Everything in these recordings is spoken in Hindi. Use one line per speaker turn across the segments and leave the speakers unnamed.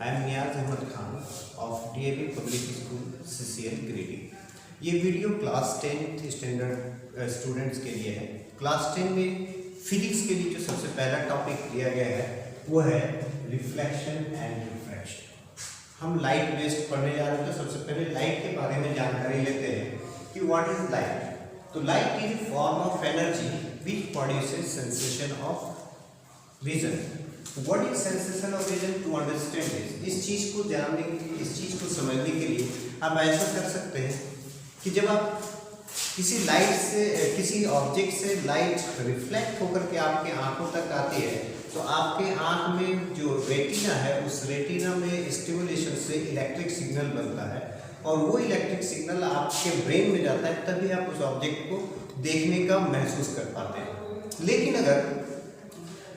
I am Niyaz Ahmad Khan of DAV public school CCL Giridih. ये video class 10th standard students के लिए है। क्लास 10 में फिजिक्स के लिए जो सबसे पहला टॉपिक दिया गया है वो है रिफ्लेक्शन एंड रिफ्रैक्शन। हम लाइट बेस्ड पढ़ने जा रहे हैं, तो सबसे पहले लाइट के बारे में जानकारी लेते हैं कि व्हाट इज लाइट। तो light is a form of energy which produces sensation of vision. What is sensation of vision? To understand this, इस चीज़ को जानने के लिए, इस चीज़ को समझने के लिए आप ऐसा कर सकते हैं कि जब आप किसी लाइट से, किसी ऑब्जेक्ट से लाइट रिफ्लेक्ट होकर के आपके आंखों तक आती है, तो आपके आंख में जो रेटिना है, उस रेटिना में स्टिमुलेशन से इलेक्ट्रिक सिग्नल बनता है और वो इलेक्ट्रिक सिग्नल आपके ब्रेन में जाता है, तभी आप उस ऑब्जेक्ट को देखने का महसूस कर पाते हैं। लेकिन अगर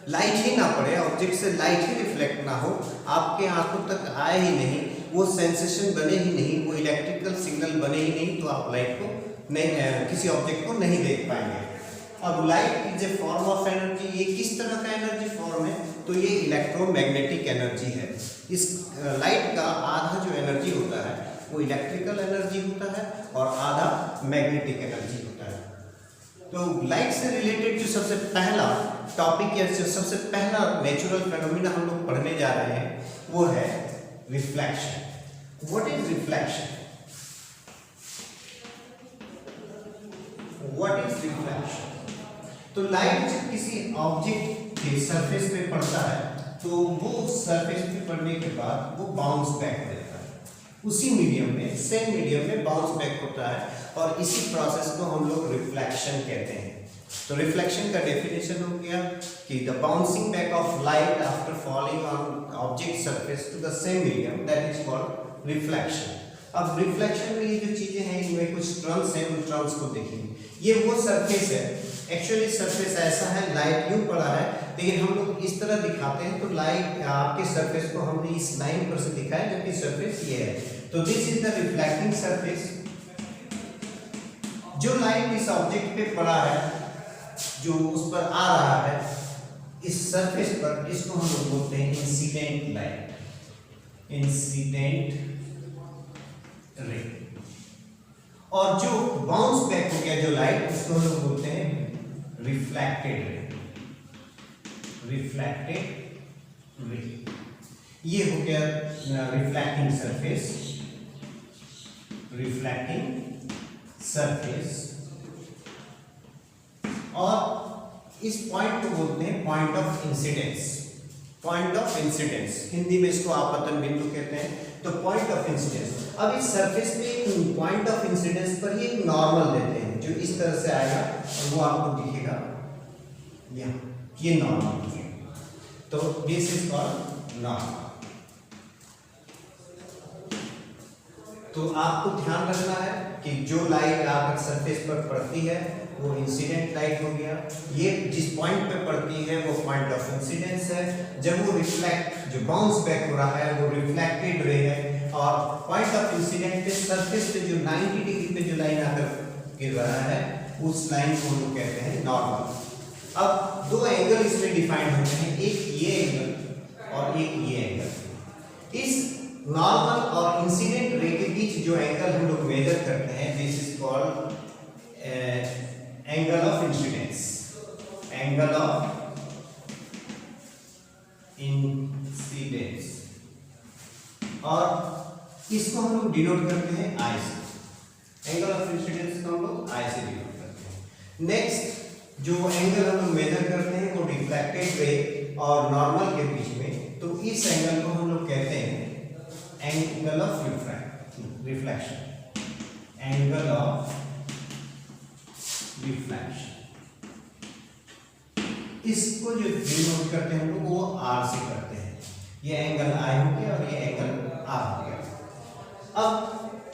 लाइट ही ना पड़े, ऑब्जेक्ट से लाइट ही रिफ्लेक्ट ना हो, आपके आंखों तक आए ही नहीं, वो सेंसेशन बने ही नहीं, वो इलेक्ट्रिकल सिग्नल बने ही नहीं, तो आप लाइट को नहीं, किसी ऑब्जेक्ट को नहीं देख पाएंगे। अब light is a form of energy. ये किस तरह का एनर्जी फॉर्म है? तो ये इलेक्ट्रोमैग्नेटिक एनर्जी है। इस लाइट का आधा जो एनर्जी होता है वो इलेक्ट्रिकल एनर्जी होता है और आधा मैग्नेटिक एनर्जी होता है। तो लाइट से रिलेटेड जो सबसे पहला टॉपिक या जो सबसे पहला नेचुरल फेनोमेना हम लोग पढ़ने जा रहे हैं वो है reflection. What is reflection? What is reflection? तो लाइट जब किसी ऑब्जेक्ट के सरफेस पे पड़ता है तो वो सरफेस पे पड़ने के बाद वो बाउंस बैक देता है उसी मीडियम में, सेम मीडियम में बाउंस बैक होता है और इसी प्रोसेस को हम लोग रिफ्लेक्शन कहते हैं। तो रिफ्लेक्शन का डेफिनेशन हो गया कि the bouncing back of light after falling on object surface to the same medium, that is called reflection. अब रिफ्लेक्शन में ये जो चीजें हैं, इनमें कुछ टर्म्स हैं, उन टर्म्स को देखिए। ये वो सरफेस है, एक्चुअली सरफेस ऐसा है, लाइट यूं पड़ा है, लेकिन हम लोग इस तरह दिखाते हैं तो लाइट आपके सरफेस को हमने इस लाइन पर से दिखाया, जबकि सरफेस ये है। तो this is the reflecting surface. जो लाइट इस ऑब्जेक्ट पे पड़ा है, जो उस पर आ रहा है इस सरफेस पर, इसको हम लोग बोलते हैं इंसिडेंट लाइट, इंसिडेंट रे। और जो बाउंस बैक हो गया जो लाइट, उसको हम लोग बोलते हैं रिफ्लेक्टेड रे, रिफ्लेक्टेड रे। ये हो गया रिफ्लेक्टिंग सरफेस, रिफ्लेक्टिंग सरफेस। और इस पॉइंट को बोलते हैं point of incidence, point of incidence, Hindi में इसको आपतन बिंदु कहते हैं। तो पॉइंट ऑफ इंसिडेंस, अब इस सरफेस पे पॉइंट ऑफ इंसिडेंस पर ही एक नॉर्मल देते हैं जो इस तरह से आएगा और वो आपको दिखेगा यहाँ, ये नॉर्मल है। तो दिस इज कॉल्ड नॉर्मल। तो आपको ध्यान रखना है कि जो लाइट आकर सरफेस पर पड़ती है वो इंसिडेंट लाइट हो गया। ये जिस पॉइंट पे पड़ती है वो पॉइंट ऑफ इंसिडेंस है। जब वो रिफ्लेक्ट, जो बाउंस बैक हो रहा है वो रिफ्लेक्टेड रे है। और पॉइंट ऑफ इंसिडेंट पे सरफेस पे जो 90 डिग्री पे जो लाइन आकर गिर रहा है, उस लाइन को हम लोग कहते हैं नॉर्मल। अब दो एंगल इसमें डिफाइंड होते हैं, एक ये एंगल और एक ये एंगल। इस नॉर्मल और इंसिडेंट रे के बीच जो एंगल हम लोग मेजर करते हैं, this is called angle of incidence, angle of incidence. और इसको हम लोग डिनोट करते हैं आई से, एंगल ऑफ इंसिडेंस को हम लोग आई से डिनोट करते हैं। नेक्स्ट जो एंगल हम लोग मेजर करते हैं वो रिफ्लेक्टेड रे और नॉर्मल के बीच में, तो इस एंगल को हम लोग कहते हैं angle of reflection, angle of reflection. इसको जो डिनोट करते हैं हम लोग वो आर से करते हैं। ये एंगल आई हो गया और ये एंगल आर हो गया। अब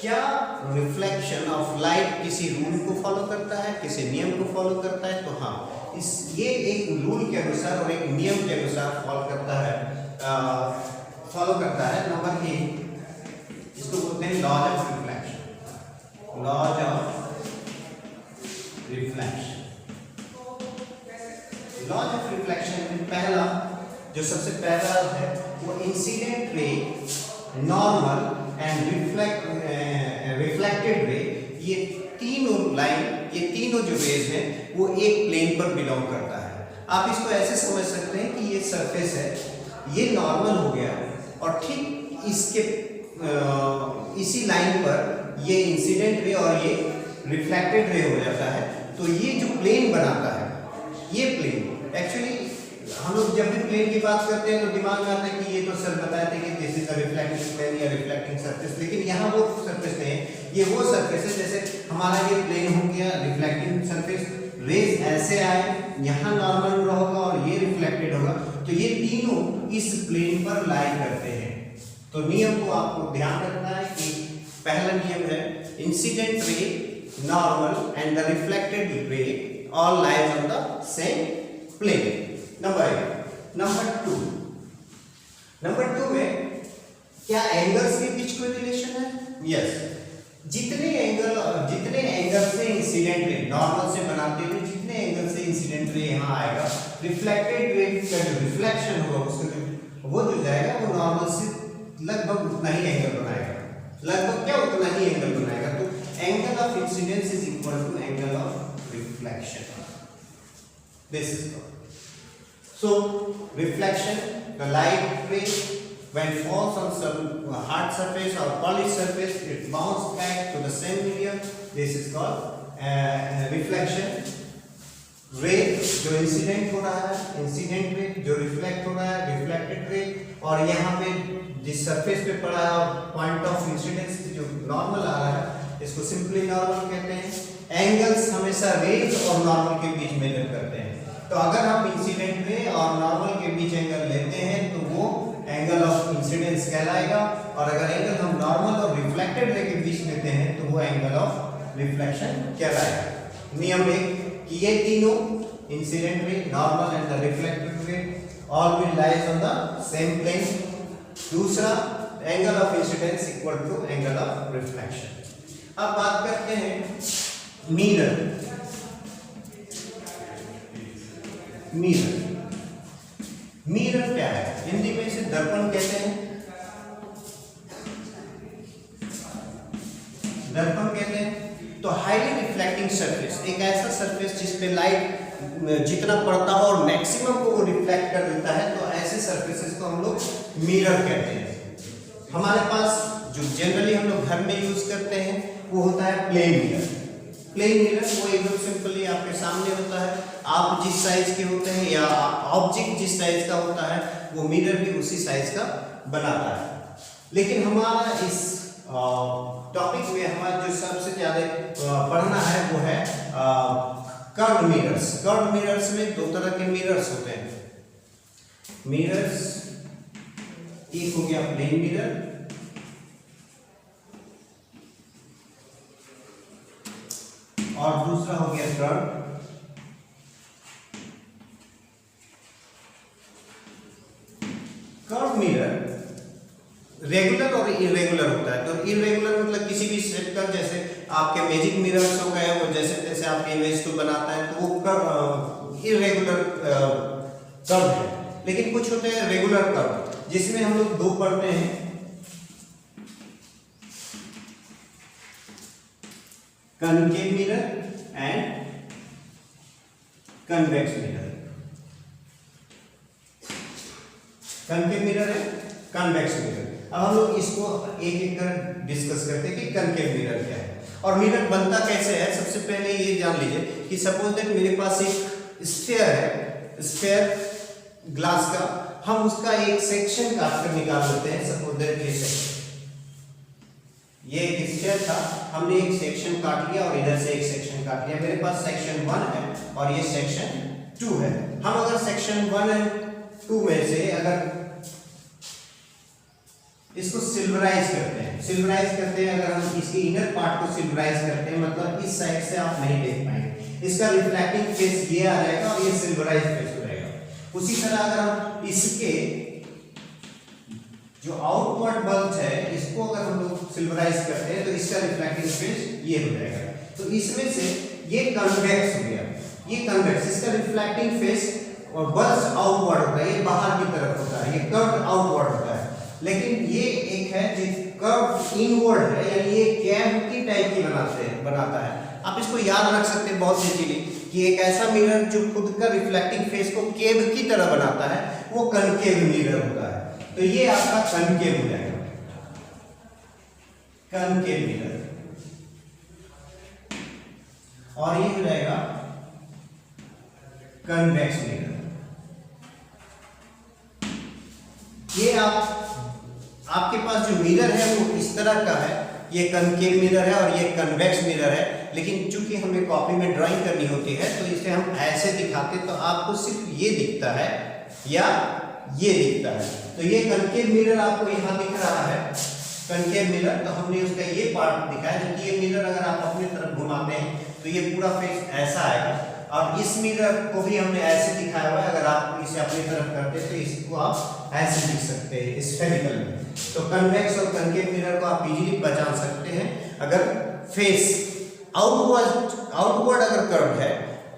क्या रिफ्लेक्शन ऑफ लाइट किसी रूल को फॉलो करता है, किसी नियम को फॉलो करता है? तो हाँ, ये एक रूल के अनुसार और एक नियम के अनुसार फॉलो करता है। नंबर 1, इसको बोलते हैं laws of reflection, laws of reflection. Laws of reflection में पहला जो सबसे पहला है वो incident ray, normal and reflected ray, ये तीनों लाइन, ये तीनों जो रेज हैं वो एक प्लेन पर बिलोंग करता है। आप इसको ऐसे समझ सकते हैं कि ये सरफेस है, ये नॉर्मल हो गया और ठीक इसके इसी लाइन पर ये इंसिडेंट रे और ये रिफ्लेक्टेड रे हो जाता है। तो ये जो प्लेन बनाता है, ये प्लेन एक्चुअली हम लोग जब भी प्लेन की बात करते हैं तो दिमाग में आता है कि ये तो सर बताए थे कि this is a reflecting plane या रिफ्लेक्टिंग सरफेस, लेकिन यहाँ वो सरफेस नहीं है, ये वो सरफेस है जैसे हमारा ये प्लेन हो गया रिफ्लेक्टिंग सरफेस, रेज ऐसे आए, यहाँ नॉर्मल होगा और ये रिफ्लेक्टेड होगा, तो ये तीनों इस प्लेन पर लाई करते हैं। तो नियम को आपको ध्यान रखना है कि पहला नियम है incident ray, normal and the reflected ray all lies on the same plane. Number two में क्या एंगल्स के बीच कोई रिलेशन है? यस, जितने एंगल से इंसिडेंट रे नॉर्मल से बनाते हुए जितने एंगल से इंसिडेंट रे यहाँ आएगा, रिफ्लेक्टेड रे का जो रिफ्लेक्शन होगा उसका वो जो जाएगा वो नॉर्मल से लगभग उतना ही एंगल बनाएगा, लगभग क्या उतना ही एंगल बनाएगा। तो angle of incidence is equal to angle of reflection, this is so reflection, the light ray when falls on some hard surface or polished surface, it bounces back to the same medium, this is called reflection। रे जो इंसिडेंट हो रहा है, इंसिडेंट रे जो रिफ्लेक्ट हो रहा है, रिफ्लेक्टेड रे, और यहाँ पे जिस सरफेस पे पड़ा है पॉइंट ऑफ इंसिडेंस जो नॉर्मल आ रहा है, इसको सिंपली नॉर्मल कहते हैं। एंगल्स हमेशा रेज और नॉर्मल के बीच मेजर करते हैं, तो अगर हम इंसिडेंट रे और नॉर्मल के बीच एंगल लेते हैं तो वो एंगल ऑफ इंसिडेंस कहलाएगा, और अगर एंगल हम नॉर्मल और रिफ्लेक्टेड रे के बीच लेते हैं तो वो एंगल ऑफ रिफ्लेक्शन कहलाएगा। नियम एक कि ये तीनों incident ray, normal and the reflected ray all will lies on the same plane. दूसरा, angle of incidence equal to angle of reflection. अब बात करते हैं मिरर। मिरर क्या है? हिंदी में इसे दर्पण कहते हैं, दर्पण कहते हैं। तो हाईली रिफ्लेक्टिंग सरफेस, एक ऐसा सरफेस जिस पे लाइट जितना पड़ता हो और मैक्सिमम को वो रिफ्लेक्ट कर देता है, तो ऐसे सरफेसेस को हम लोग मिरर कहते हैं। हमारे पास जो जनरली हम लोग घर में यूज करते हैं वो होता है प्लेन मिरर। प्लेन मिरर वो एकदम सिंपली आपके सामने होता है, आप जिस साइज के होते हैं या ऑब्जेक्ट जिस साइज का होता है वो मिरर भी उसी साइज का बनाता है। लेकिन हमारा इस टॉपिक में हमारा जो सबसे ज्यादा पढ़ना है वो है कर्व मिरर्स। कर्व मिरर्स में दो तरह के मिरर्स होते हैं। मिरर्स, एक हो गया प्लेन मिरर और दूसरा हो गया कर्व। कर्व मिरर रेगुलर और इरेगुलर होता है। तो इरेगुलर मतलब किसी भी शेप का, जैसे आपके मैजिक मिरर्स हो गए वो जैसे जैसे आपके इमेज को बनाता है तो वो इरेगुलर कर्व है। लेकिन कुछ होते हैं रेगुलर कर्व जिसमें हम लोग दो पढ़ते हैं, concave mirror and convex mirror. Concave mirror है, कन्वेक्स मिरर। अब हम लोग इसको एक एक कर डिस्कस करते हैं कि कनकेव मिरर क्या है और मिरर बनता कैसे है। सबसे पहले ये जान लीजिए कि सपोज दैट मेरे पास एक स्फीयर है, स्फीयर ग्लास का, हम उसका एक सेक्शन काट कर निकाल लेते हैं। सपोज दैट ये सेक्शन, ये एक स्फीयर था, हमने एक सेक्शन काट लिया और इधर से एक सेक्शन काट लिया। मेरे पास सेक्शन 1 है और ये सेक्शन 2 है। हम अगर सेक्शन 1 एंड 2 में से अगर इसको सिल्वराइज करते हैं, अगर हम इसके इनर पार्ट को सिल्वराइज करते हैं, मतलब इस साइड से आप नहीं देख पाएंगे, इसका रिफ्लेक्टिंग फेस ये आ जाएगा और ये सिल्वराइज फेस हो जाएगा। उसी तरह अगर हम इसके जो आउटवर्ड बल्ब है इसको अगर हम लोग सिल्वराइज करते हैं तो इसका रिफ्लेक्टिंग फेस ये हो जाएगा। तो इसमें से ये कन्वेक्स हो गया, ये कन्वेक्स, इसका रिफ्लेक्टिंग फेस और बल्स आउटवर्ड होता है, ये बाहर की तरफ होता है, ये कर्व आउटवर्ड होता है। लेकिन ये एक है जो कर्व इनवर्ड है, यानी ये कैविटी टाइप की बनाता है। आप इसको याद रख सकते हैं बहुत इजीली कि एक ऐसा मिरर जो खुद का रिफ्लेक्टिंग फेस को केव की तरह बनाता है वो कनकेव मिरर होता है। तो ये आपका कनकेव हो जाएगा, कनकेव मिरर, और ये हो जाएगा कन्वेक्स मिरर। ये आपके पास जो मिरर है वो इस तरह का है, ये कनकेव मिरर है और ये कन्वेक्स मिरर है। लेकिन चूंकि हमें कॉपी में ड्राइंग करनी होती है तो इसे हम ऐसे दिखाते तो आपको सिर्फ ये दिखता है या ये दिखता है। तो ये कनकेव मिरर आपको यहाँ दिख रहा है, कनकेव मिरर, तो हमने उसका ये पार्ट दिखाया। जबकि ये मिरर अगर आप अपनी तरफ घुमाते हैं तो ये पूरा फेस ऐसा आएगा, और इस मिरर को भी हमने ऐसे दिखाया हुआ है। अगर आप इसे अपनी तरफ करते हैं तो इसको आप ऐसे दिख सकते हैं स्फेरिकल में। तो कन्वेक्स और कनकेव मिरर को आप इजीली पहचान सकते हैं। अगर फेस आउटवर्ड अगर कर्व्ड है,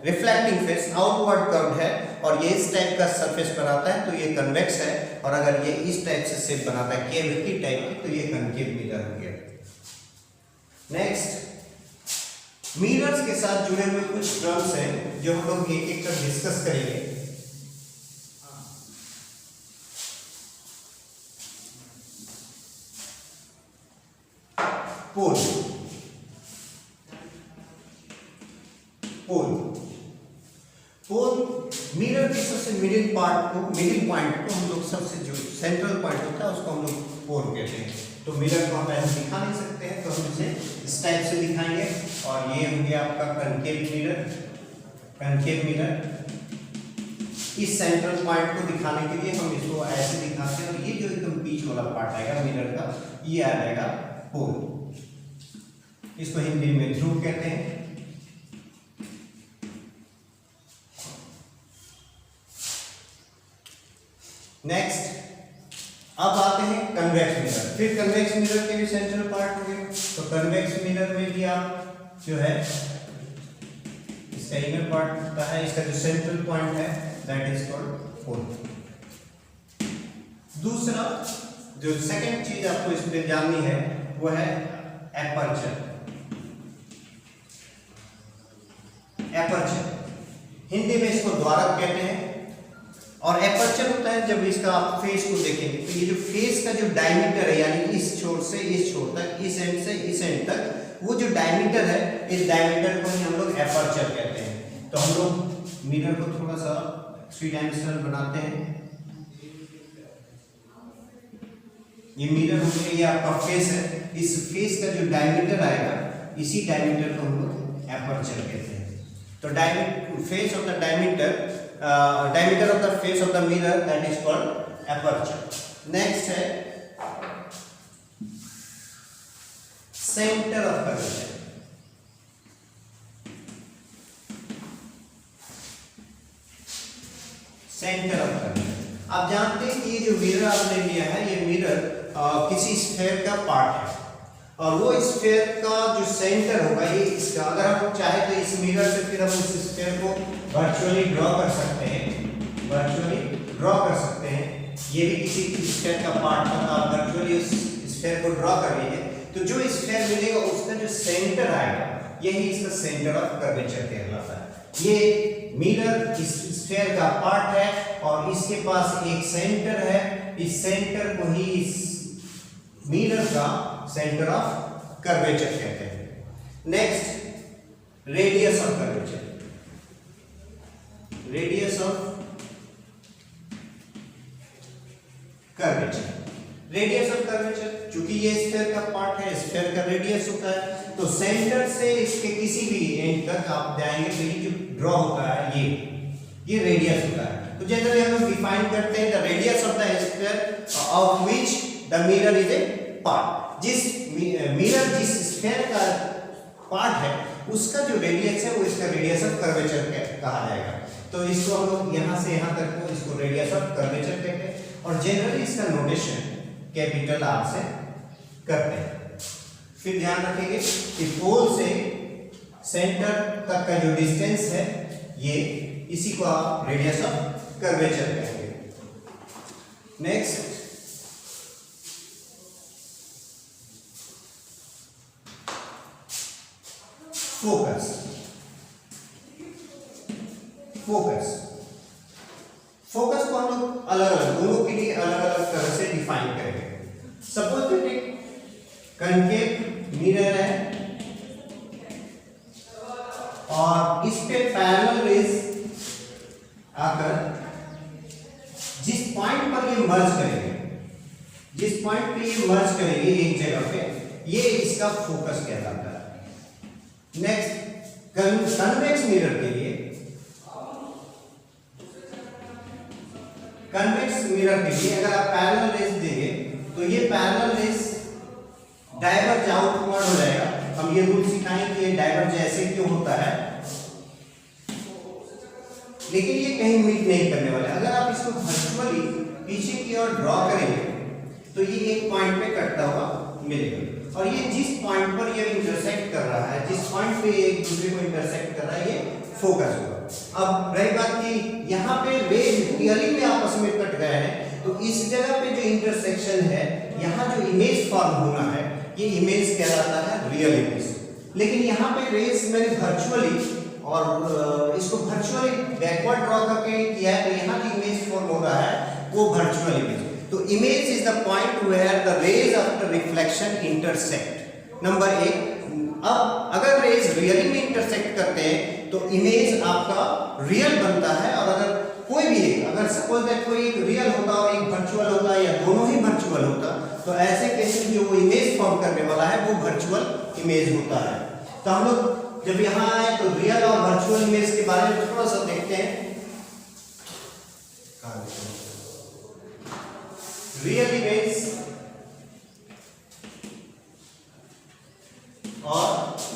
रिफ्लेक्टिंग फेस आउटवर्ड कर्व्ड है और ये इस टाइप का सरफेस बनाता है तो ये कन्वेक्स है, और अगर ये इस टाइप से शेप बनाता है केविटी टाइप की तो ये कनकेव मिरर हो गया। नेक्स्ट, मिरर्स के साथ जुड़े हुए कुछ टर्म्स हैं जो हम लोग एक एक कर डिस्कस करेंगे। पोल, मिरर के सबसे मिडिल पॉइंट को हम लोग सबसे जो सेंट्रल पॉइंट होता है उसको हम लोग पोल कहते हैं। तो मिरर को हम ऐसे दिखा नहीं सकते हैं, तो हम इसे इस टाइप से दिखाएंगे। और ये हो गया आपका कनकेव मिरर। इस सेंट्रल पॉइंट को दिखाने के लिए हम इसको ऐसे दिखाते हैं, और ये जो एकदम बीच वाला पार्ट आएगा मिरर का, ये आ जाएगा पोल। इसको हिंदी में ध्रुव कहते हैं। नेक्स्ट, अब आते हैं कन्वेक्स मिरर। फिर कन्वेक्स मिरर के भी सेंट्रल पार्ट हो गए, तो कन्वेक्स मिरर में भी आप जो है इसका इनर पार्ट होता है, इसका जो सेंट्रल पॉइंट है दैट इज कॉल्ड पोल। दूसरा जो सेकंड चीज आपको इसमें जाननी है वो है एपर्चर। हिंदी में इसको द्वारक कहते हैं। और एपर्चर होता है जब इसका आप फेस को देखेंगे तो ये जो फेस का जो डायमीटर है, यानी इस छोर से इस छोर तक, इस एंड से इस एंड तक, वो जो डायमीटर है, इस डायमीटर को ही हम लोग एपर्चर कहते हैं। तो हम लोग मिरर को थोड़ा सा 3 डायमेंशनल बनाते हैं। ये मिरर हो गया, ये आपका फेस है। इस फेस का जो डायमीटर आएगा, इसी डायमीटर को हम लोग एपर्चर कहते हैं। तो face of the diameter of the face of the mirror, that is called aperture. Next है center of curvature। Centre of curvature, आप जानते हैं कि ये जो मिरर आपने लिया है, ये मिरर किसी स्फीयर का पार्ट है, और वो स्फीयर का जो सेंटर होगा ये इसका। अगर हम चाहे तो इस मिरर से फिर हम उस स्फीयर को वर्चुअली ड्रॉ कर सकते हैं, ये भी किसी स्फीयर का पार्ट था, तो आप वर्चुअली उस स्फीयर को ड्रॉ कर लीजिए। तो जो स्फीयर मिलेगा उसका जो सेंटर आएगा, यही इसका सेंटर ऑफ कर्वेचर कहलाता है। ये मिरर इस स्फीयर का पार्ट है और इसके पास एक सेंटर है, इस सेंटर को ही इस मिरर का सेंटर ऑफ कर्वेचर कहते हैं। Next, radius of curvature. Radius of curvature, चूंकि ये स्फीयर का पार्ट है, स्फीयर का रेडियस होता है, तो सेंटर से इसके किसी भी एंड तक आप जाएंगे तो ये जो ड्रॉ होता है ये रेडियस होता है। तो जनरली हम लोग डिफाइन करते हैं the radius of the sphere of which the mirror is a part. जिस मिरर जिस स्फीयर का पार्ट है उसका जो रेडियस है वो इसका रेडियस ऑफ कर्वेचर कहा जाएगा। तो इसको हम लोग यहाँ से यहाँ तक को इसको रेडियस ऑफ कर्वेचर कहते हैं, और जनरली इसका नोटेशन कैपिटल R से करते हैं। फिर ध्यान रखेंगे कि पोल से सेंटर तक का जो डिस्टेंस है ये इसी को आप रेडियस ऑफ कर्वेचर कहेंगे। Next focus. फोकस फोकस को हम लोग अलग अलग दोनों के लिए अलग अलग तरह से डिफाइन करेंगे। सपोज दैट एक कनकेव मिरर है और इस पे पैरेलल रेज आकर जिस पॉइंट पर ये मर्ज करेंगे, जिस पॉइंट पे ये मर्ज करेंगे एक जगह पे, ये इसका फोकस कहलाता है। नेक्स्ट कन्वेक्स मिरर के लिए, कन्वेक्स मिरर के लिए अगर आप पैरेलल रेज देंगे तो ये पैरेलल रेज डाइवर्ज आउटवर्ड हो जाएगा। हम ये रूल सिखाएंगे कि ये डाइवर्ज ऐसे क्यों होता है, लेकिन ये कहीं मीट नहीं करने वाले। अगर आप इसको वर्चुअली पीछे की ओर ड्रॉ करेंगे तो ये एक पॉइंट पे कटता हुआ मिलेगा और ये जिस पॉइंट पर ये इंटरसेक्ट कर रहा है, जिस पॉइंट पे एक दूसरे को इंटरसेक्ट कर रहा है, ये फोकस होगा। अब रही बात कि यहाँ पे रेज रियली में आपस में कट गए हैं, तो इस जगह पे जो इंटरसेक्शन है, यहाँ जो इमेज फॉर्म होना है, ये इमेज कहलाता है रियल इमेज। लेकिन यहाँ पे रेज मैंने वर्चुअली और इसको वर्चुअली बैकवर्ड ड्रॉ करके किया है, तो यहाँ जो इमेज फॉर्म हो रहा है वो वर्चुअल इमेज। तो image is the point where the rays after reflection intersect. Number 1, अब अगर रेज रियली में इंटरसेक्ट करते हैं तो इमेज आपका रियल बनता है। और अगर कोई भी एक, अगर सपोज दैट कोई एक रियल होता और एक वर्चुअल होता या दोनों ही वर्चुअल होता, तो ऐसे केस में जो वो इमेज फॉर्म करने वाला है वो वर्चुअल इमेज होता है। तो हम लोग जब यहाँ आए तो रियल और वर्चुअल इमेज के बारे में थोड़ा सा देखते हैं। रियल इमेज और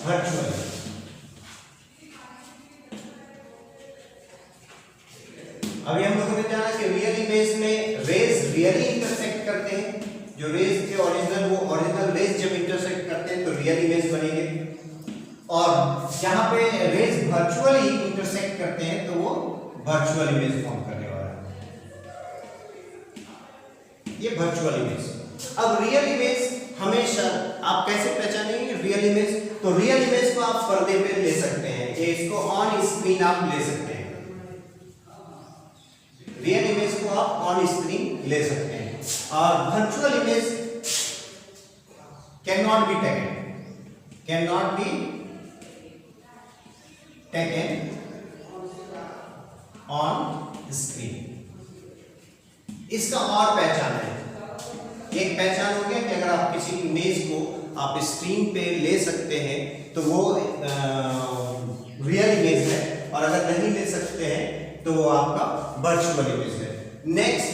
वर्चुअल। अभी हम लोगों ने जाना कि रियल इमेज में रेज रियली इंटरसेक्ट करते हैं, जो रेज थे ओरिजिनल, वो ओरिजिनल रेज जब इंटरसेक्ट करते हैं तो रियल इमेज बनेंगे। और जहां पे रेज वर्चुअली इंटरसेक्ट करते हैं तो वो वर्चुअल इमेज फॉर्म करने वाला है, ये वर्चुअल इमेज। अब रियल इमेज हमेशा आप कैसे पहचानेंगे रियल इमेज? तो रियल इमेज को आप पर्दे पे ले सकते हैं, ये इसको ऑन स्क्रीन आप ले सकते हैं। रियल इमेज को आप ऑन स्क्रीन ले सकते हैं और virtual image can not be taken on screen. इसका और पहचान है, एक पहचान हो गया कि अगर आप किसी इमेज को आप स्क्रीन पे ले सकते हैं तो वो रियल इमेज है, और अगर नहीं ले सकते हैं तो वो आपका वर्चुअल इमेज है। नेक्स्ट,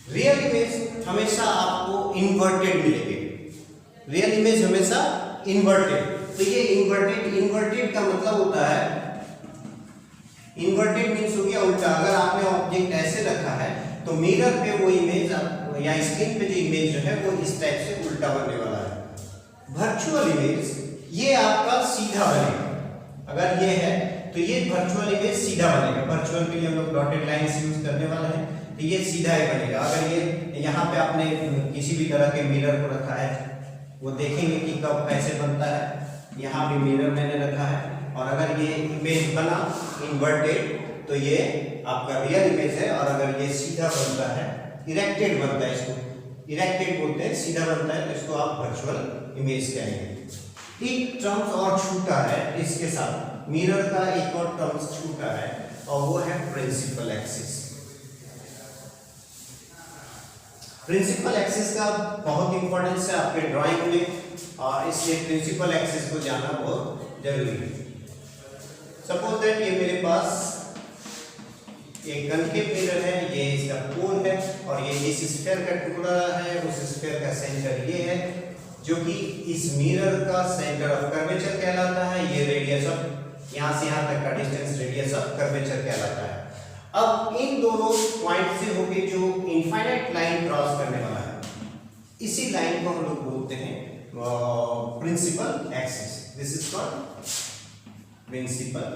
रियल इमेज हमेशा आपको इन्वर्टेड मिलेंगे। रियल इमेज हमेशा इन्वर्टेड। तो ये इन्वर्टेड का मतलब होता है, इन्वर्टेड मीन्स हो गया उल्टा। अगर आपने ऑब्जेक्ट ऐसे रखा है तो मिरर पे वो इमेज या स्क्रीन पे जो इमेज जो है वो इस टाइप से उल्टा बनने वाला है। वर्चुअल इमेज ये आपका सीधा बनेगा। अगर ये है तो ये वर्चुअल इमेज सीधा बनेगा। वर्चुअल के लिए हम लोग डॉटेड लाइंस यूज करने वाले हैं, तो ये सीधा ही बनेगा। अगर ये यहाँ पे आपने किसी भी तरह के मिरर को रखा है, वो देखेंगे कि कब कैसे बनता है। यहाँ भी मिरर मैंने रखा है, और अगर ये इमेज बना इन्वर्टेड तो ये आपका रियल इमेज है। और अगर ये सीधा बनता है, इरेक्टेड बनता है, इसको इरेक्टेड बोलते हैं, सीधा बनता है, तो इसको आप वर्चुअल इमेज कहेंगे। एक टर्म्स और छूटा है इसके साथ, मिरर का एक और टर्म्स छूटा है, और वो है प्रिंसिपल एक्सिस। प्रिंसिपल एक्सिस का बहुत इंपॉर्टेंस है आपके ड्राइंग में, और इसलिए प्रिंसिपल एक्सिस को जानना बहुत जरूरी है। सपोज दैट ये मेरे पास एक कनकेव मिरर है, ये इसका कोन है, और ये इस स्फीयर का टुकड़ा है, उस स्फीयर का सेंटर ये है, जो कि इस मिरर का सेंटर ऑफ कर्वेचर कहलाता है। ये रेडियस ऑफ यहाँ से यहाँ तक का डिस्टेंस रेडियस ऑफ कर्वेचर कहलाता है। अब इन दोनों पॉइंट से होके जो इनफाइनाइट लाइन क्रॉस करने वाला है, इसी लाइन को हम लोग बोलते हैं principal axis. This is called principal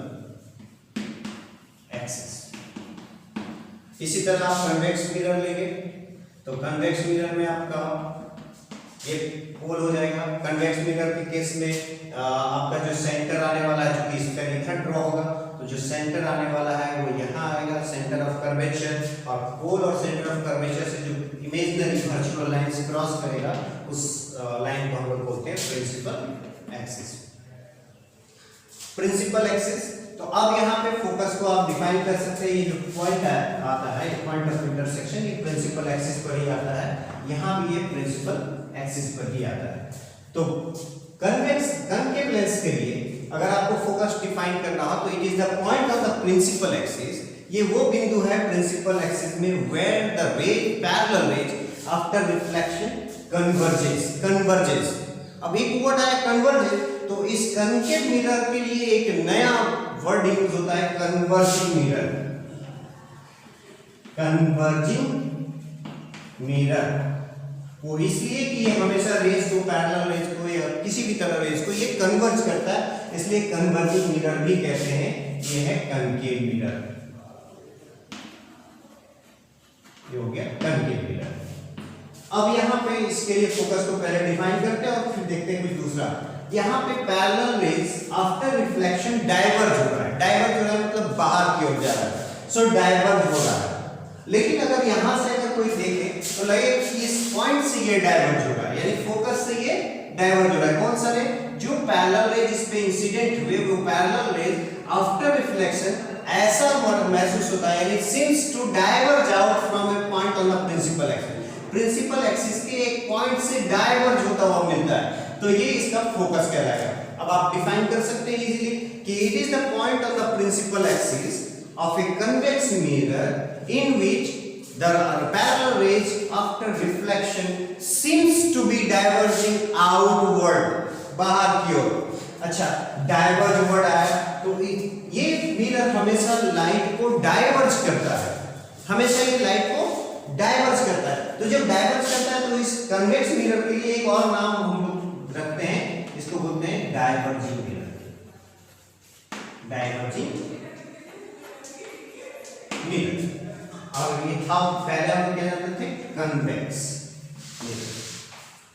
axis. इसी तरह आप कन्वेक्स मिरर लेंगे तो कन्वेक्स मिरर में आपका ये पोल हो जाएगा। कन्वेक्स मिरर के केस में आपका जो सेंटर आने वाला है, जो कि इसका इधर ड्रॉ होगा, तो जो सेंटर आने वाला है वो यहाँ आएगा, सेंटर ऑफ कर्वेचर, और पोल और सेंटर ऑफ कर्वेचर से जो इमेजिनरी वर्चुअल लाइंस क्रॉस करेगा उस लाइन को हम लोग बोलते हैं प्रिंसिपल एक्सिस। प्रिंसिपल एक्सिस, तो अब यहाँ पे फोकस को आप डिफाइन कर सकते हैं। ये जो पॉइंट आता है, पॉइंट ऑफ इंटरसेक्शन, ये प्रिंसिपल एक्सिस पर ही आता है, यहाँ भी ये प्रिंसिपल एक्सिस पर ही आता है। तो कन्वेक्स कनकेव लेंस के लिए अगर आपको फोकस डिफाइन करना हो तो it is the point of the principal axis. ये वो बिंदु है प्रिंसिपल एक्सिस में where the ray parallel rays after reflection converges. अब एक वर्ड आया कन्वर्जेस, तो इस कनकेव मिरर के लिए एक नया वर्ड यूज होता है, कन्वर्जिंग मिरर। कन्वर्जिंग मिरर वो इसलिए कि ये हमेशा रेज को, पैरेलल रेज को या किसी भी तरह रेज को ये कन्वर्ज करता है, इसलिए कन्वर्जिंग मिरर भी कहते हैं। ये है कनकेव मिरर, ये हो गया कनकेव मिरर। अब यहाँ पे इसके लिए फोकस को पहले डिफाइन करते हैं और फिर देखते हैं कुछ दूसरा। यहाँ पे parallel rays after reflection diverge हो रहा है। डाइवर्ज हो रहा है मतलब बाहर की ओर जा रहा है, सो डाइवर्ज हो रहा है। लेकिन अगर यहाँ से अगर कोई देखे तो लगे कि इस पॉइंट से ये डाइवर्ज हो रहा है, यानी फोकस से ये डाइवर्ज हो रहा है। कौन सा रे? जो पैरेलल रेज इस पे इंसिडेंट हुए वो पैरेलल रेज आफ्टर रिफ्लेक्शन ऐसा महसूस होता है, यानी seems to diverge out from a point on the principal axis. Principal axis के एक पॉइंट से डाइवर्ज होता हुआ मिलता है, तो ये इसका फोकस कहलाएगा। अब आप डिफाइन कर सकते हैं इजीली कि it is the point on the principal axis of a convex mirror in which the parallel rays after reflection seems to be diverging outward, बाहर की ओर। अच्छा, डाइवर्ज वर्ड आया तो ये मिरर हमेशा लाइट को डाइवर्ज करता है, हमेशा ये लाइट को डाइवर्ज करता है। तो जब डाइवर्ज करता है तो इस कन्वेक्स मिरर के लिए एक और नाम हम लोग रखते हैं, इसको बोलते हैं डाइवर्जिंग मिरर। डाइवर्जिंग मिरर, और ये था पहले हम क्या जानते थे, कन्वेक्स मिरर।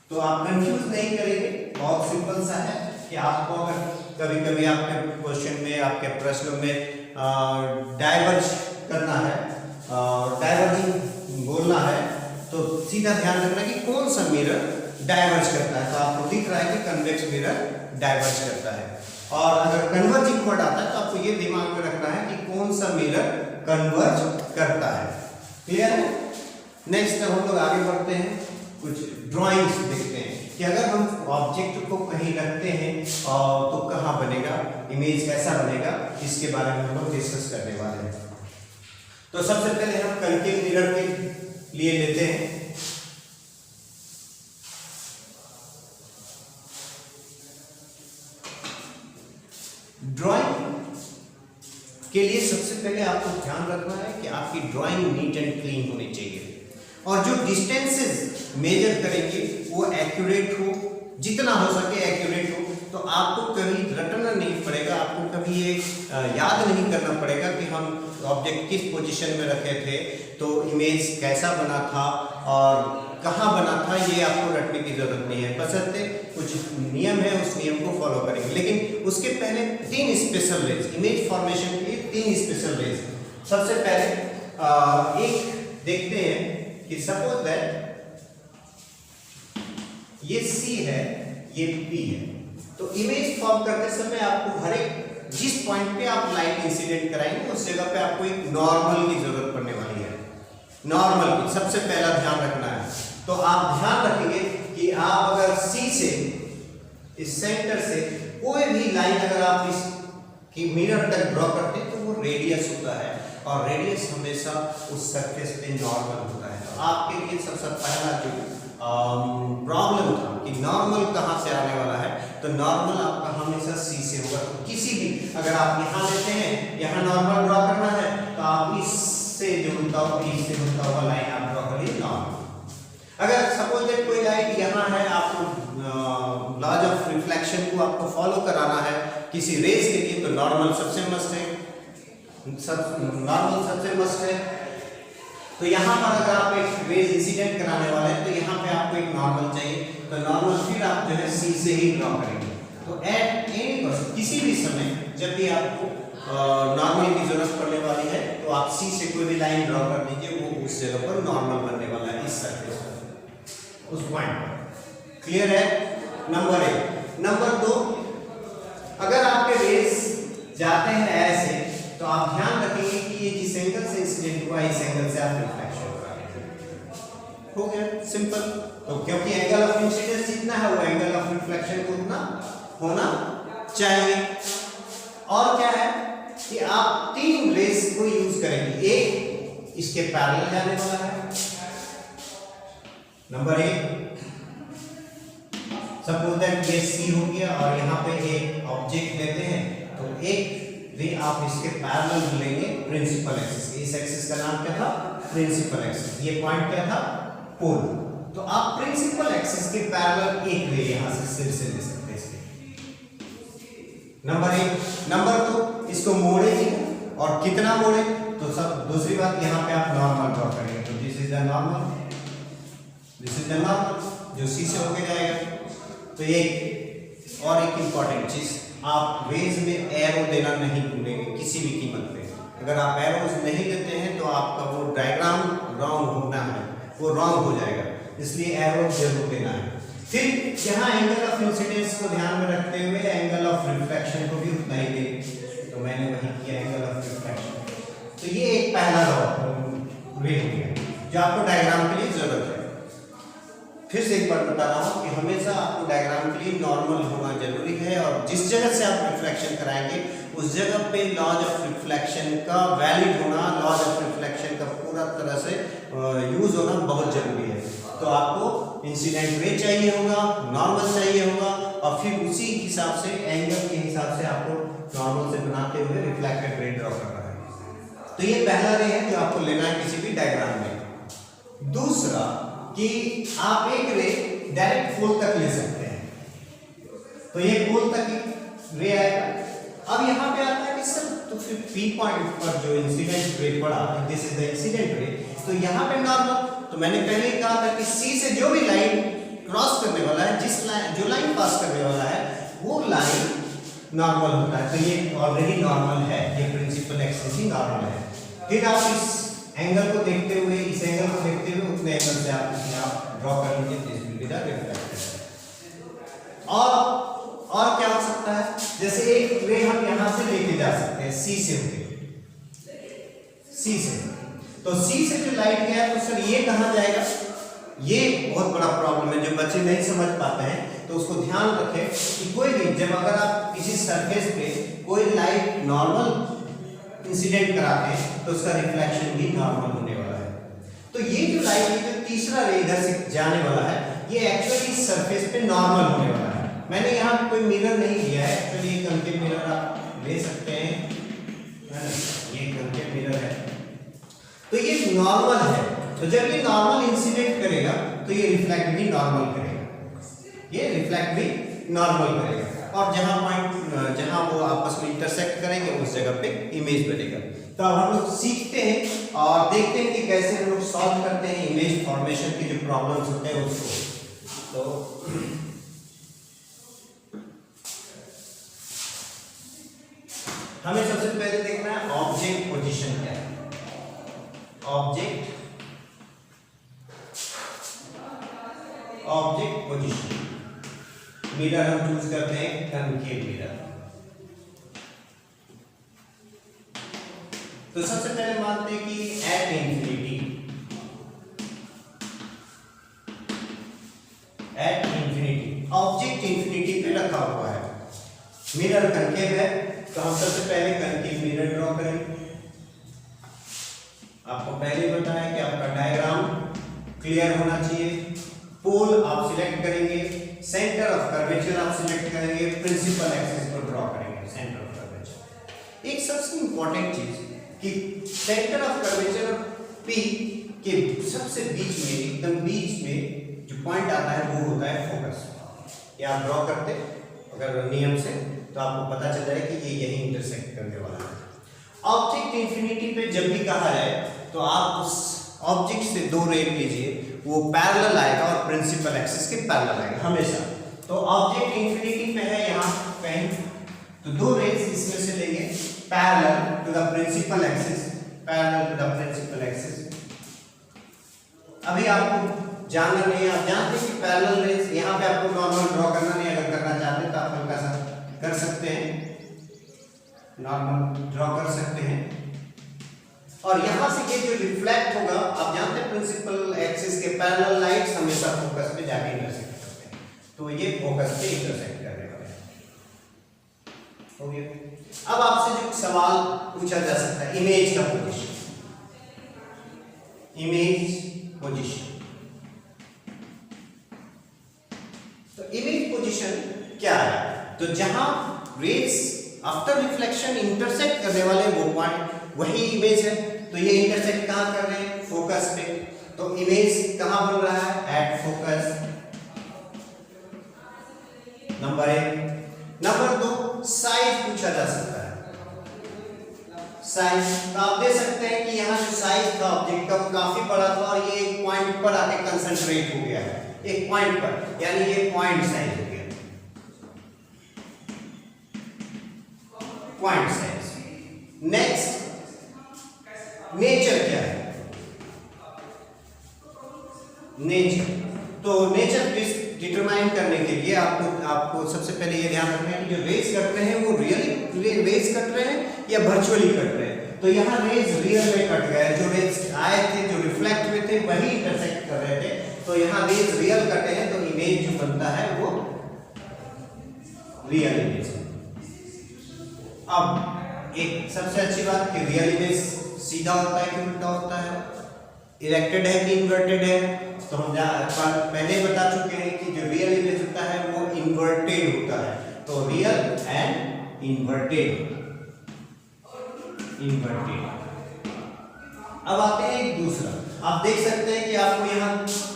तो आप कंफ्यूज नहीं करेंगे, बहुत सिंपल सा है कि आपको अगर कभी-कभी आपके क्वेश्चन में, आपके प्रश्नों में डाइवर्ज करना है, डाइवर्जिंग बोलना है, तो सीधा ध्यान रखना कि कौन सा मिरर डाइवर्ज करता है। तो आपको दिख रहा है कि कन्वेक्स मिरर डाइवर्ज करता है। और अगर कन्वर्जिंग वर्ड आता है तो आपको ये दिमाग में रखना है कि कौन सा मिरर कन्वर्ज करता है। क्लियर है? नेक्स्ट हम लोग आगे बढ़ते हैं, कुछ ड्राइंग्स देखते हैं कि अगर हम ऑब्जेक्ट को कहीं रखते हैं तो कहाँ बनेगा, इमेज कैसा बनेगा, इसके बारे में हम लोग डिस्कस करने वाले हैं। तो सबसे पहले हम कनकेव मिरर के लिए लेते हैं। ड्राइंग के लिए सबसे पहले आपको ध्यान रखना है कि आपकी ड्राइंग नीट एंड क्लीन होनी चाहिए, और जो डिस्टेंसेस मेजर करेंगे वो एक्यूरेट हो, जितना हो सके एक्यूरेट हो। तो आपको कभी रटना नहीं पड़ेगा, आपको कभी ये याद नहीं करना पड़ेगा कि हम ऑब्जेक्ट किस पोजीशन में रखे थे, तो इमेज कैसा बना था और कहाँ बना था, ये आपको रटने की जरूरत नहीं है। बशर्ते कुछ नियम है उस नियम को फॉलो करेंगे। लेकिन उसके पहले 3 स्पेशल रेज, इमेज फॉर्मेशन के लिए 3 स्पेशल रेज। सबसे पहले एक देखते हैं कि सपोज दैट ये C है, ये P है, तो इमेज फॉर्म करते समय आपको हर एक जिस पॉइंट पे आप लाइट इंसिडेंट कराएंगे उस जगह पे आपको एक नॉर्मल की जरूरत पड़ने वाली है। नॉर्मल की सबसे पहला ध्यान रखना है। तो आप ध्यान रखेंगे कि आप अगर C से, इस सेंटर से कोई भी लाइन अगर आप इस की मिरर तक ड्रॉ करते हैं तो वो रेडियस होता है, और रेडियस हमेशा उस सरफेस पे नॉर्मल होता है। तो आपके लिए सबसे पहला जो प्रॉब्लम था कि नॉर्मल कहाँ से आने वाला है, तो नॉर्मल आपका हमेशा C से होगा। तो किसी भी अगर आप यहाँ लेते हैं, यहाँ नॉर्मल ड्रॉ करना है, तो आप इससे जुड़ता हुआ लाइन आप ड्रॉ करिए नॉर्मल। अगर सपोज दैट कोई लाइट यहाँ है, आपको लॉज ऑफ रिफ्लेक्शन को आपको फॉलो कराना है किसी रेज के लिए, तो नॉर्मल सबसे मस्ट है। सब नॉर्मल सबसे मस्ट है। तो यहाँ पर अगर आप एक वेज इंसिडेंट कराने वाले हैं तो यहाँ पे आपको एक नॉर्मल चाहिए, तो नॉर्मल फिर आप जो है सी से ही ड्रॉ करेंगे। तो एट एनी किसी भी समय जब भी आपको नॉर्मल की जरूरत पड़ने वाली है तो आप सी से कोई भी लाइन ड्रॉ कर दीजिए, वो उस जगह पर नॉर्मल बनने वाला है इस सरफेस पर, उस पॉइंट पर। क्लियर है? नंबर 1। नंबर 2, अगर आपके रेज जाते हैं ऐसे तो आप ध्यान रखेंगे कि ये जिस एंगल से इंसिडेंट हुआ इस एंगल से आप रिफ्लेक्शन करेंगे। हो गया सिंपल। तो क्योंकि एंगल ऑफ इंसिडेंस जितना है वो एंगल ऑफ रिफ्लेक्शन को उतना होना चाहिए। और क्या है कि आप 3 रेज को यूज करेंगे। एक इसके पैरेलल जाने वाला है, नंबर 1। सपोज दैट ये सी हो गया और यहाँ पे एक ऑब्जेक्ट लेते हैं, तो एक रे आप इसके पैरेलल लेंगे प्रिंसिपल एक्सिस। इस एक्सिस का नाम क्या था? Principal axis. ये पॉइंट क्या था? पोल। तो आप प्रिंसिपल एक्सिस के पैरेलल एक रे यहां से सिर से ले सकते हैं इसके। नंबर 1। नंबर 2, इसको मोड़ेंगे और कितना मोड़े, तो सब दूसरी बात यहाँ पे आप नॉर्मल ड्रॉ करेंगे। तो this is the normal, this is the normal जो सी से होके जाएगा। तो एक और एक इंपॉर्टेंट चीज, आप वेज में एरो देना नहीं भूलेंगे किसी भी कीमत पे। अगर आप एरोस नहीं देते हैं तो आपका वो डायग्राम रॉन्ग होना है, वो रॉन्ग हो जाएगा, इसलिए एरो जरूर देना है। फिर यहाँ एंगल ऑफ इंसिडेंस को ध्यान में रखते हुए एंगल ऑफ रिफ्लेक्शन को भी उतना ही दें, तो मैंने वही किया एंगल ऑफ रिफ्लेक्शन। तो ये एक पहला वे हो गया जो आपको डायग्राम के लिए जरूरत है। फिर से एक बार बता रहा हूँ कि हमेशा आपको डायग्राम के लिए नॉर्मल होना जरूरी है, और जिस जगह से आप रिफ्लेक्शन कराएंगे उस जगह पे लॉज ऑफ रिफ्लेक्शन का वैलिड होना, लॉज ऑफ रिफ्लेक्शन का पूरा तरह से यूज होना बहुत जरूरी है। तो आपको इंसिडेंट रे चाहिए होगा, नॉर्मल चाहिए होगा, और फिर उसी हिसाब से एंगल के हिसाब से आपको नॉर्मल से बनाते हुए रिफ्लेक्टेड रे ड्रॉ करना है। तो ये पहला रे है जो आपको लेना है किसी भी डायग्राम में। दूसरा कि आप एक रे डायरेक्ट पोल तक ले सकते हैं, तो ये पोल तक रे आएगा। अब यहाँ पे आता है कि सर तो फिर पी पॉइंट पर जो इंसिडेंट रे पड़ा, this is the incident ray, तो यहाँ पे नॉर्मल, तो मैंने पहले ही कहा था कि सी से जो भी लाइन क्रॉस करने वाला है, जिस लाइन जो लाइन पास करने वाला है वो लाइन नॉर्मल होता है। तो ये ऑलरेडी नॉर्मल है, ये प्रिंसिपल एक्सिस ही नॉर्मल है। फिर आप इस एंगल को देखते हुए, इस एंगल को देखते हुए उतने एंगल से आप ड्रॉ कर लीजिए, this will be the reflected. और क्या हो सकता है, जैसे एक रे हम यहां से लेके जा सकते हैं सी से होके, सी से, तो सी से जो लाइट गया तो सर ये कहां जाएगा? ये बहुत बड़ा प्रॉब्लम है जो बच्चे नहीं समझ पाते हैं, तो उसको ध्यान रखें कि कोई भी जब अगर आप किसी सरफेस पे कोई लाइट नॉर्मल इंसिडेंट कराते हैं तो उसका रिफ्लेक्शन भी नॉर्मल होने वाला है। तो ये जो लाइट है, जो तीसरा रे इधर से जाने वाला है, ये एक्चुअली इस सरफेस पे नॉर्मल होने वाला है। मैंने यहाँ पे कोई मिरर नहीं लिया है, एक्चुअली एक कंकेव मिरर आप ले सकते हैं, ये कंकेव मिरर है। तो ये नॉर्मल है, तो जब ये नॉर्मल इंसिडेंट करेगा तो ये रिफ्लेक्ट भी नॉर्मल करेगा, ये रिफ्लेक्ट भी नॉर्मल करेगा, और जहां पॉइंट जहां वो आपस में इंटरसेक्ट करेंगे उस जगह पे इमेज बनेगा। तो अब हम लोग सीखते हैं और देखते हैं कि कैसे हम लोग सॉल्व करते हैं इमेज फॉर्मेशन की जो प्रॉब्लम्स होते हैं उसको। तो हमें सबसे पहले देखना है ऑब्जेक्ट पोजीशन क्या है। ऑब्जेक्ट पोजीशन, मिरर हम चूज करते हैं कनकेव मिरर। तो सबसे पहले मानते हैं कि एट इंफिनिटी ऑब्जेक्ट इंफिनिटी पे रखा हुआ है, मिरर कनकेव है, तो हम सबसे पहले कनकेव मिरर ड्रॉ करेंगे। आपको पहले बताया कि आपका डायग्राम क्लियर होना चाहिए। पोल आप सिलेक्ट करेंगे, सेंटर ऑफ कर्वेचर आप सिलेक्ट करेंगे, प्रिंसिपल एक्सिस को ड्रॉ करेंगे, सेंटर ऑफ कर्वेचर। एक सबसे इंपॉर्टेंट चीज कि सेंटर ऑफ कर्वेचर पी के सबसे बीच में, एकदम बीच में जो पॉइंट आता है वो होता है फोकस। ये आप ड्रॉ करते अगर नियम से तो आपको पता चल जाए कि ये यही इंटरसेक्ट करने वाला है। ऑब्जेक्ट इंफिनिटी पे जब भी कहा जाए तो आप उस ऑब्जेक्ट से दो रे लीजिए, वो पैरेलल आएगा और प्रिंसिपल एक्सिस के पैरेलल आएगा हमेशा। तो ऑब्जेक्ट इंफिनिटी पे है यहाँ कहीं, तो दो रेज इसमें से लेंगे parallel to the principal axis, parallel to the principal axis. अभी आपको जानना नहीं है, आप जानते हैं कि पैरेलल रेज, यहाँ पे आपको नॉर्मल ड्रॉ करना नहीं, अगर करना चाहते हैं तो आप हल्का सा कर सकते हैं, नॉर्मल ड्रॉ कर सकते हैं। और यहाँ से ये जो रिफ्लेक्ट होगा, आप जानते हैं प्रिंसिपल एक्सिस के पैरेलल लाइट्स हमेशा फोकस पे जाके इंटरसेक्ट करते हैं, तो ये फोकस पे इंटरसेक्ट करने वाले हैं। हो गया। अब आपसे जो सवाल पूछा जा सकता है, इमेज का पोजीशन, इमेज पोजीशन। तो इमेज पोजीशन क्या है? तो जहां रेज आफ्टर रिफ्लेक्शन इंटरसेक्ट करने वाले वो पॉइंट, वही इमेज है। तो ये इंटरसेक्ट कहां कर रहे हैं? फोकस पे। तो इमेज कहां बन रहा है? At focus, number 1। Number 2, size पूछा जा सकता है, साइज। तो आप दे सकते हैं कि यहाँ जो साइज था ऑब्जेक्ट का वो काफी बड़ा था और ये एक पॉइंट पर आके कंसंट्रेट हो गया है, एक पॉइंट पर, यानी ये पॉइंट साइज हो गया, पॉइंट साइज। नेक्स्ट, नेचर क्या है? नेचर, तो नेचर डिटरमाइन करने के लिए आपको सबसे पहले ये ध्यान रखना है कि जो रेज कट रहे हैं वो रियली रेज कट रहे हैं या वर्चुअली कट रहे हैं। तो यहाँ रेज रियल में कट गए, जो रेज आए थे, जो रिफ्लेक्ट हुए थे, वही इंटरसेक्ट कर रहे थे। तो यहाँ रेज रियल कटे हैं, तो इमेज जो बनता है वो रियल इमेज है। अब एक सबसे अच्छी बात कि रियल इमेज सीधा होता है कि उल्टा होता है, इरेक्टेड है कि इन्वर्टेड है? तो हम पहले बता चुके हैं कि जो रियल इमेज होता है वो इन्वर्टेड होता है। तो रियल एंड इन्वर्टेड, इन्वर्टेड। अब आते हैं एक दूसरा, आप देख सकते हैं कि आपको यहाँ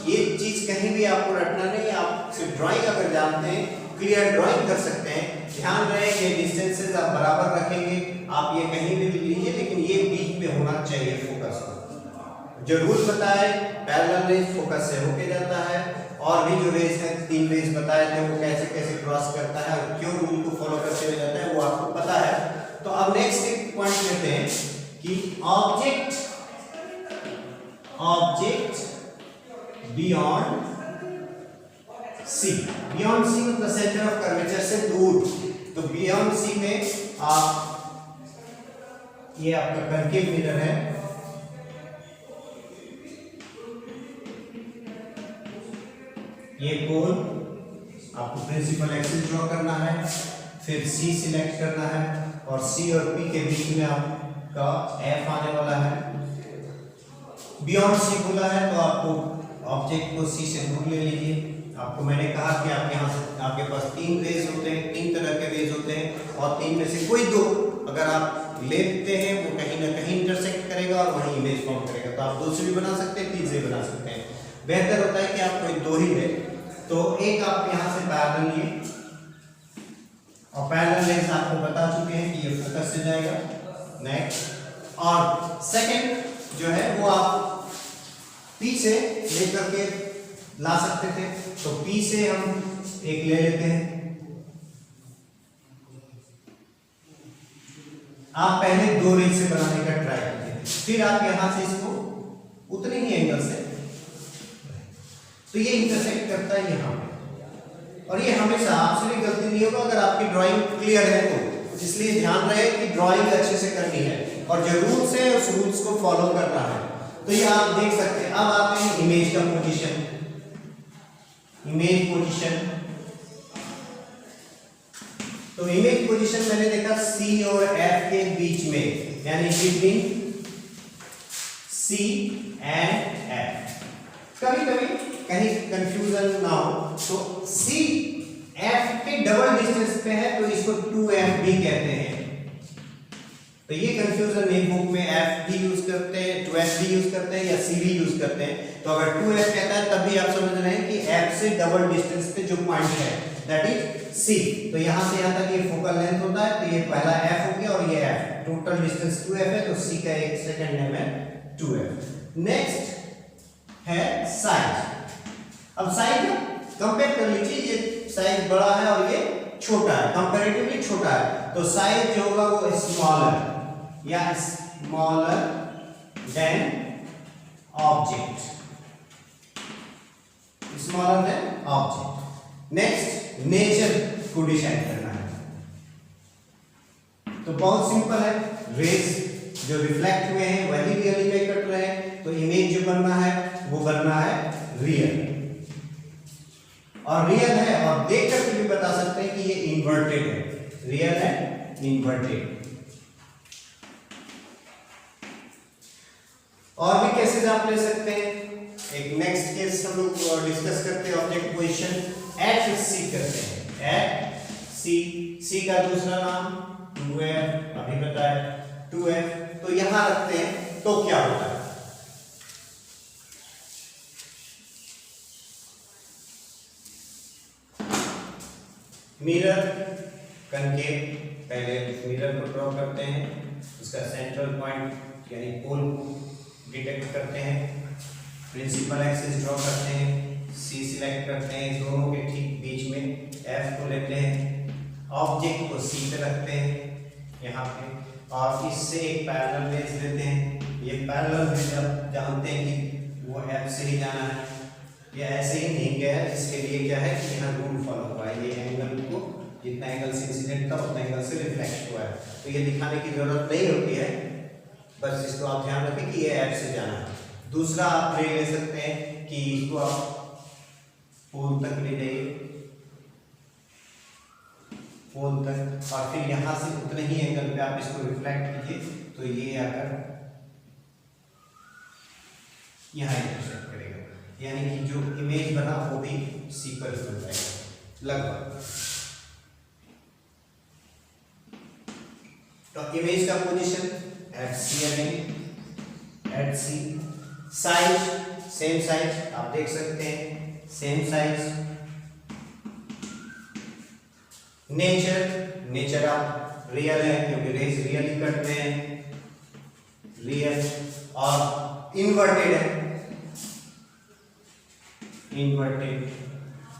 ये चीज कहीं भी आपको रटना नहीं, आप सिर्फ ड्राइंग अगर जानते हैं, क्लियर ड्राइंग कर सकते हैं। ध्यान रहे कि डिस्टेंसेस आप बराबर रखेंगे, आप ये कहीं भी लीजिए, लेकिन ये बीच में होना चाहिए फोकस को। जो रूल बताए, पैरेलल रेज फोकस से होके जाता है, और भी जो रेज है 3 रेज बताए थे वो कैसे कैसे क्रॉस करता है और क्यों रूल को फॉलो करते हुए जाता है वो आपको पता है। तो अब नेक्स्ट एक पॉइंट लेते हैं कि object beyond C, beyond C मतलब सेंटर ऑफ कर्वेचर से दूर। तो बियॉन्ड सी में आप, ये आपका कनकेव मिरर है, ये कोण आपको प्रिंसिपल एक्सिस ड्रॉ करना है, फिर सी सिलेक्ट करना है और सी और पी के बीच में आपका एफ आने वाला है। बियॉन्ड सी बोला है तो आपको ऑब्जेक्ट को सी से दूर ले लीजिए। आपको मैंने कहा कि आप यहाँ से, आपके पास 3 रेज होते हैं, 3 तरह के रेज होते हैं और 3 में से कोई 2 अगर आप लेते हैं वो कहीं ना कहीं इंटरसेक्ट करेगा और वही इमेज फॉर्म करेगा। तो आप 2 से भी बना सकते हैं, 3 से भी बना सकते हैं। बेहतर होता है कि आप कोई 2 ही लें। तो एक आप यहाँ से पैरेलल लिए, और पैरेलल लेंस आपको बता चुके हैं कि ये फोकस से जाएगा। नेक्स्ट, और सेकंड जो है वो आप पी से लेकर के ला सकते थे, तो पी से हम एक ले लेते हैं। आप पहले 2 रेज से बनाने का ट्राई कीजिए, फिर आप यहां से इसको उतने ही एंगल से, तो ये इंटरसेक्ट करता है यहाँ पे। और ये हमेशा आपसे भी गलती नहीं होगा अगर आपकी ड्राइंग क्लियर है तो, इसलिए ध्यान रहे कि ड्राइंग अच्छे से करनी है और जो रूल्स है उस रूल्स को फॉलो करना है। तो ये आप देख सकते हैं। अब आते हैं इमेज का पोजीशन, इमेज पोजीशन। तो इमेज पोजीशन मैंने देखा सी और एफ के बीच में, यानी बिटवीन सी एंड एफ। कभी कभी कहीं कंफ्यूजन ना हो तो सी एफ के डबल डिस्टेंस पे है तो इसको 2f भी कहते हैं। तो ये कंफ्यूजन नहीं, बुक में एफ भी यूज करते हैं, 2f भी यूज करते हैं या सी भी यूज करते हैं। तो अगर 2f कहता है तब भी आप समझ रहे हैं कि f से डबल डिस्टेंस पे जो पॉइंट है दैट इज सी। तो यहां से यहां तक ये फोकल लेंथ होता है, तो ये पहला एफ हो गया और ये एफ, टोटल डिस्टेंस 2f है, तो सी का एक सेकंड नेम है 2f। नेक्स्ट है साइज। अब साइज कंपेयर कर लीजिए, ये साइज बड़ा है और ये छोटा है, कंपैरेटिवली छोटा है, तो साइज जो होगा वो स्मॉलर या smaller than object, smaller than object. Next nature को डिसाइड करना है, तो बहुत सिंपल है, रेज जो रिफ्लेक्ट हुए हैं वही रियल में कट रहे हैं, तो इमेज जो बनना है वो बनना है रियल, और रियल है और देख करके भी बता सकते हैं कि ये इन्वर्टेड है, रियल है इन्वर्टेड। और भी केसेस आप ले सकते हैं, एक नेक्स्ट केस हम लोग डिस्कस करते हैं, ऑब्जेक्ट पोजीशन एट सी करते हैं, एट सी, सी का दूसरा नाम 2f, अभी बताया 2f, तो यहां रखते हैं तो क्या होता है। मिरर कनकेव, पहले मिरर को ड्रॉ करते हैं, उसका सेंट्रल पॉइंट यानी पोल डिटेक्ट करते हैं, प्रिंसिपल एक्सिस ड्रॉ करते हैं, सी सिलेक्ट करते हैं, दोनों के ठीक बीच में एफ को लेते हैं, ऑब्जेक्ट को सी पे रखते हैं यहाँ पे, और इससे एक पैरेलल रेज लेते हैं। ये पैरेलल रेज आप जानते हैं कि वो एफ से ही जाना है, ये ऐसे ही नहीं गया है, इसके लिए क्या है कि यहाँ रूल फॉलो हुआ है, ये एंगल को जितना एंगल से इंसिडेंट था उतना एंगल से रिफ्लेक्ट हुआ है, तो ये दिखाने की जरूरत नहीं होती है, बस इसको आप ध्यान रखें कि ये एफ से जाना है। दूसरा आप ले सकते हैं कि इसको आप पोल तक ले जाइए, पोल तक, और फिर यहाँ से उतने ही एंगल पे आप इसको रिफ्लेक्ट कीजिए, तो ये आकर यहाँ इंटरसेक्ट करेगा, यानी कि जो इमेज बना वो भी सी पर बन जाएगा लगभग। तो इमेज का पोजीशन एट सी, अगेन एट सी। साइज सेम साइज आप देख सकते हैं, सेम साइज। नेचर, नेचर आप रियल है क्योंकि रेज रियल ही कट रहे हैं, रियल, और इन्वर्टेड है, इन्वर्टेड।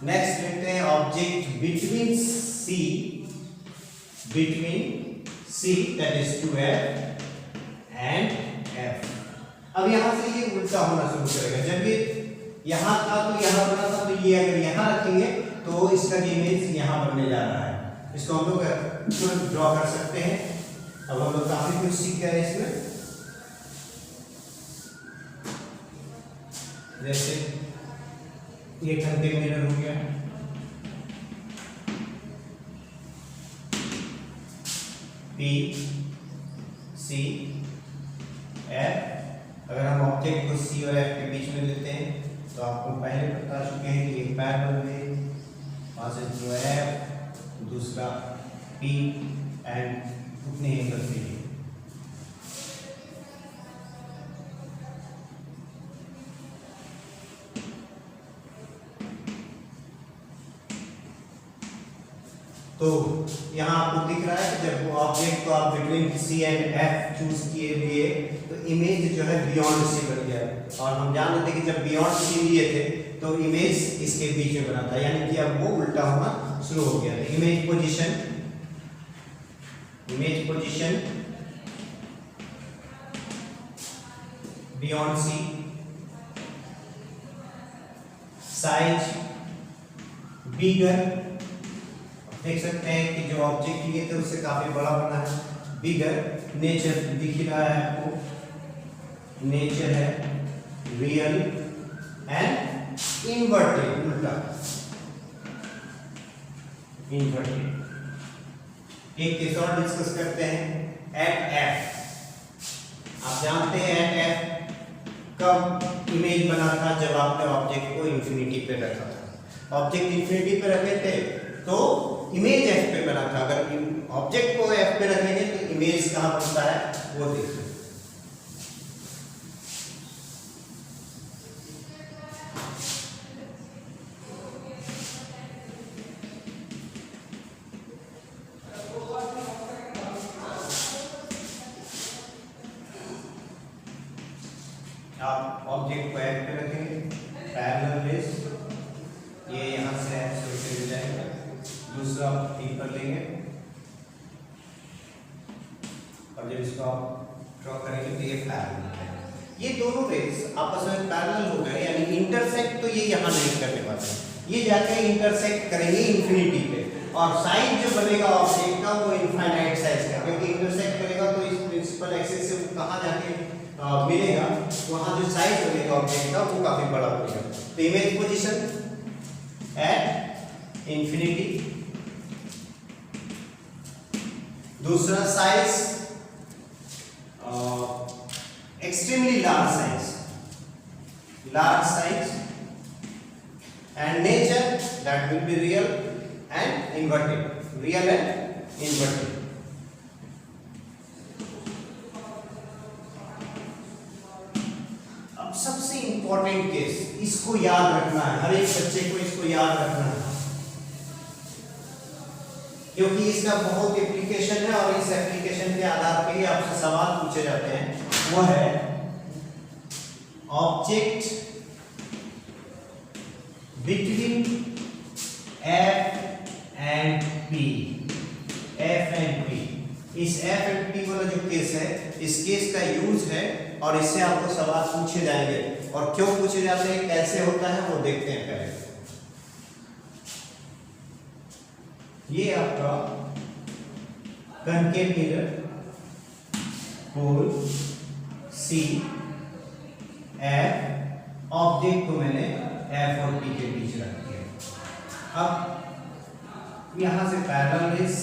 नेक्स्ट लेते हैं object between C, between C that is 2f and f। अब यहां से ये उल्टा होना शुरू करेगा, जब ये यहां था तो यहां बना था, तो ये अगर यहां रखेंगे तो इसका इमेज यहां बनने जा रहा है, इसको हम लोग तुरंत ड्रॉ कर सकते हैं। अब हम लोग काफी कुछ सीख गए इसमें, जैसे ये कनकेव मिरर हो गया, P C F। अगर हम ऑब्जेक्ट को C और F के बीच में लेते हैं तो आपको पहले बता चुके हैं कि एक पैरेलल में वहां से जो F, दूसरा P एंड उतने ही एंगल से लिए। तो यहाँ आपको दिख रहा है कि जब वो ऑब्जेक्ट को आप between C and F choose किए लिए तो इमेज जो है बियॉन्ड सी बन गया, और हम जान रहे थे कि जब बियॉन्ड सी लिए थे तो इमेज इसके बीच में बना था, यानी कि अब वो उल्टा होना शुरू हो गया। Image position, image position beyond C, size bigger, देख सकते हैं कि जो ऑब्जेक्ट लिए थे उससे काफी बड़ा बना है, बिगर। नेचर दिख रहा है आपको, नेचर है रियल एंड इन्वर्टेड, उल्टा इन्वर्टेड। एक केस और डिस्कस करते हैं, एट एफ। आप जानते हैं एट एफ कब इमेज बना था, जब आपने ऑब्जेक्ट को इंफिनिटी पे रखा था। ऑब्जेक्ट इंफिनिटी पे रखे थे तो इमेज एफ पे बना था, अगर ऑब्जेक्ट को एफ पे रखेंगे तो इमेज कहां बनता है वो देखिए। ऑब्जेक्ट को F पे रखेंगे, पैरेलल रेस ये यहाँ से F से होते हुए जाएगा, दूसरा T पर लेंगे और जब इसको आप ड्रॉ करेंगे तो ये पैरेलल है। ये दोनों रेस आपस में पैरेलल हो गए, यानी इंटरसेक्ट तो ये यहाँ नहीं करने वाले हैं, ये जाके इंटरसेक्ट करेंगे इंफिनिटी पे, और साइज जो बनेगा ऑब्जेक्ट का वो इनफाइनाइट साइज का, क्योंकि इंटरसेक्ट करेगा तो इस प्रिंसिपल एक्सिस से कहाँ जाके मिलेगा, वहाँ जो साइज बनेगा ऑब्जेक्ट का वो काफी बड़ा बनेगा। तो इमेज पोजीशन एट इंफिनिटी, दूसरा size extremely large size, and nature that will be real and inverted, real and inverted. अब सबसे इंपॉर्टेंट केस, इसको याद रखना है, हर एक बच्चे को इसको याद रखना है, क्योंकि इसका बहुत एप्लीकेशन है और इस एप्लीकेशन के आधार पर ही आपसे सवाल पूछे जाते हैं। वो है object between F and P, F and P। इस F एंड P वाला जो केस है, इस केस का यूज है और इससे आपको सवाल पूछे जाएंगे, और क्यों पूछे जाते हैं, कैसे होता है, वो देखते हैं पहले। ये आपका कनकेव मिरर, पोल C, F, ऑब्जेक्ट को मैंने F और P के बीच रख दिया। अब यहां से पैरेलल रेस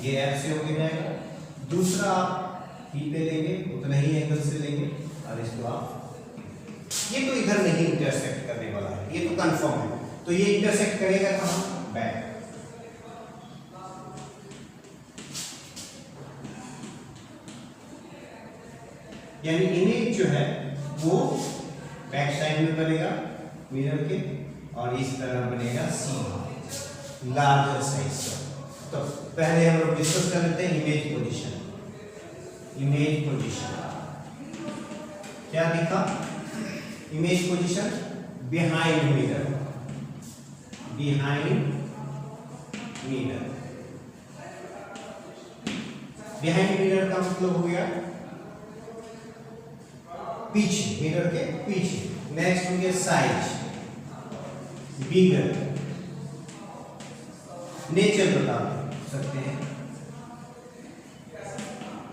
ये F से होके जाएगा, दूसरा आप P पे लेंगे, उतना ही एंगल से लेंगे और इसको आप, ये तो इधर नहीं इंटरसेक्ट करने वाला है, ये तो कंफर्म है, तो ये इंटरसेक्ट करेगा कहां, बैक। यानी इमेज जो है वो बैक साइड में बनेगा मिरर के, और इस तरह बनेगा सी, लार्जर साइज का। तो पहले हम लोग डिस्कस कर लेते हैं इमेज पोजीशन। इमेज पोजीशन क्या दिखा, image position behind mirror, behind mirror, behind mirror का मतलब हो गया पीछे, मिरर के पीछे। नेक्स्ट हो गया साइज, बिगर, नेचर बता सकते हैं,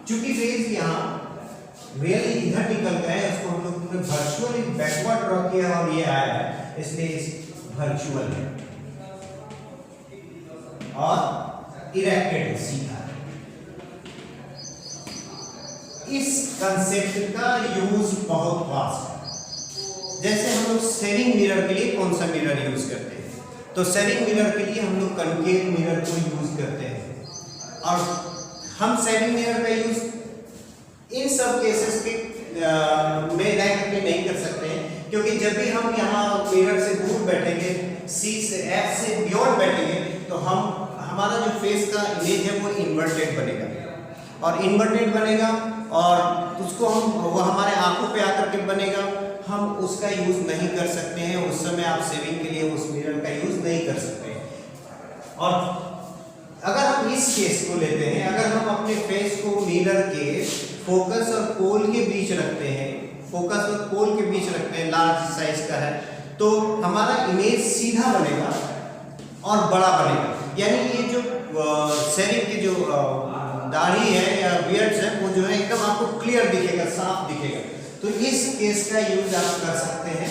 चूंकि रेज यहाँ रियली इधर निकल गए, उसको हम लोग ने वर्चुअली बैकवर्ड ड्रॉ किया और ये आया है, इसलिए इस वर्चुअल है और इरेक्टेड है, सीधा। इस कंसेप्ट का यूज बहुत वास्ट है। जैसे हम लोग सेविंग मिरर के लिए कौन सा मिरर यूज करते हैं, तो सेविंग मिरर के लिए हम लोग कनकेव मिरर को यूज करते हैं, और हम सेविंग मिरर का यूज इन सब केसेस के में रह करके नहीं कर सकते हैं, क्योंकि जब भी हम यहाँ मिरर से दूर बैठेंगे, सी से F से बियॉन्ड बैठेंगे, तो हमारा जो फेस का इमेज है वो इन्वर्टेड बनेगा, और इन्वर्टेड बनेगा और उसको वो हमारे आंखों पे आकर के बनेगा, हम उसका यूज नहीं कर सकते हैं। उस समय आप सेविंग के लिए उस मिरर का यूज नहीं कर सकते हैं। और अगर हम इस केस को लेते हैं, अगर हम अपने फेस को मिरर के फोकस और पोल के बीच रखते हैं, फोकस और पोल के बीच रखते हैं, लार्ज साइज का है, तो हमारा इमेज सीधा बनेगा और बड़ा बनेगा। यानी ये जो सेविंग की जो दाढ़ी है या बियर्ड्स है, वो जो है एकदम आपको क्लियर दिखेगा, साफ दिखेगा। तो इस केस का यूज आप कर सकते हैं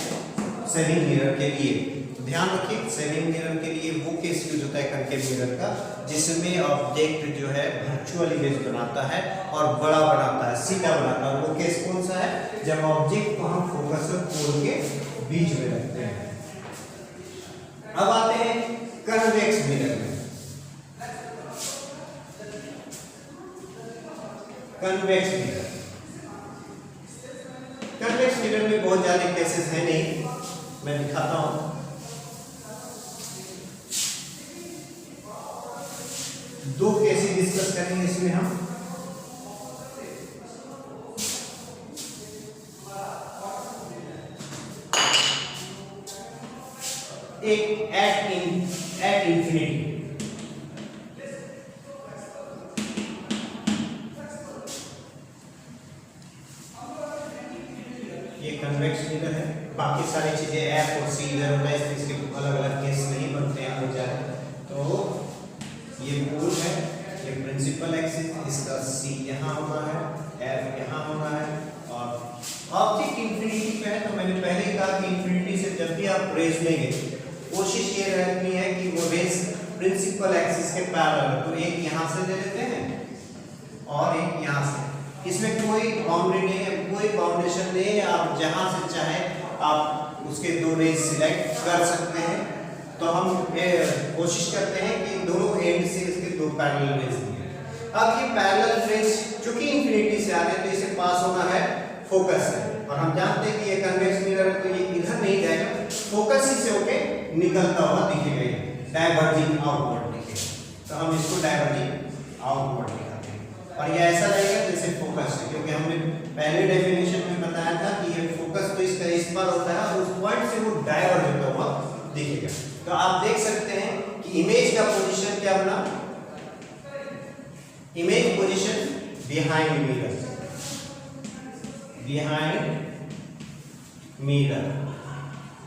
सेविंग मिरर के लिए। तो ध्यान रखिए, सेविंग मिरर के लिए वो केस यूज होता है कनकेव मिरर का, जिसमें ऑब्जेक्ट जो है वर्चुअल इमेज बनाता है और बड़ा बनाता है, सीधा बनाता है। वो केस कौन सा है, जब ऑब्जेक्ट को हम फोकस और पोल के बीच में रखते हैं। अब आते हैं कन्वेक्स मिरर में। कन्वेक्स मिरर, कन्वेक्स मिरर में बहुत ज्यादा केसेस है नहीं, मैं दिखाता हूं। दो केसेस डिस्कस करेंगे इसमें हम। At infinity. ये कन्वेक्स मिरर है। बाकी सारी चीजें एफ और सी इधर होता है, इसके अलग अलग केस नहीं बनते हैं हो जाए। तो ये पोल है, ये प्रिंसिपल एक्सिस, इसका सी यहाँ होना है, एफ यहाँ होना है, और ऑब्जेक्ट इंफिनिटी पे है। तो मैंने पहले ही कहा कि इंफिनिटी से जब भी आप रेज लेंगे कोशिश ये रखनी है कि वो रेज प्रिंसिपल एक्सिस के पैरेलल, तो एक यहाँ से ले लेते हैं और एक यहाँ से। इसमें कोई बाउंड्री नहीं है, कोई बाउंडेशन नहीं है, आप जहाँ से चाहे आप उसके दो रेज सिलेक्ट कर सकते हैं। तो हम कोशिश करते हैं कि दोनों एंड से इसके दो पैरेलल रेज दिए। अब ये पैरेलल रेज चूंकि इंफिनिटी से आ रहे हैं तो इसे पास होना है फोकस है, और हम जानते हैं कि ये कन्वेक्स मिरर है तो ये इधर नहीं जाएगा, फोकस ही से होके निकलता हुआ दिखेगा, डाइवर्जिंग आउटवर्ड दिखेगा। तो हम इसको डाइवर्जिंग आउटवर्ड दिखाते हैं, और ये ऐसा रहेगा जैसे फोकस है, क्योंकि हमने पहले डेफिनेशन में बताया था कि ये फोकस तो इसका इस पर होता है और उस पॉइंट से वो डाइवर्ज होता हुआ दिखेगा। तो आप देख सकते हैं कि इमेज का पोजीशन क्या बना, image position behind mirror, behind mirror.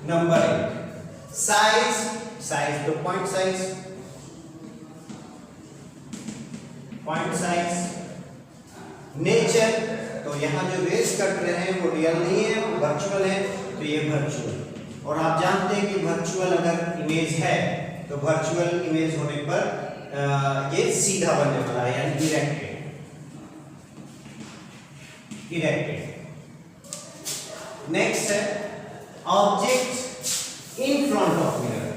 Number 8 size, size तो point size, point size. Nature, तो यहाँ जो रेज कट रहे हैं वो रियल नहीं है, वो वर्चुअल है, तो ये वर्चुअल। और आप जानते हैं कि वर्चुअल अगर इमेज है तो वर्चुअल इमेज होने पर ये सीधा बनने वाला है, यानी इरेक्टेड, इरेक्टेड। नेक्स्ट है object in front of mirror,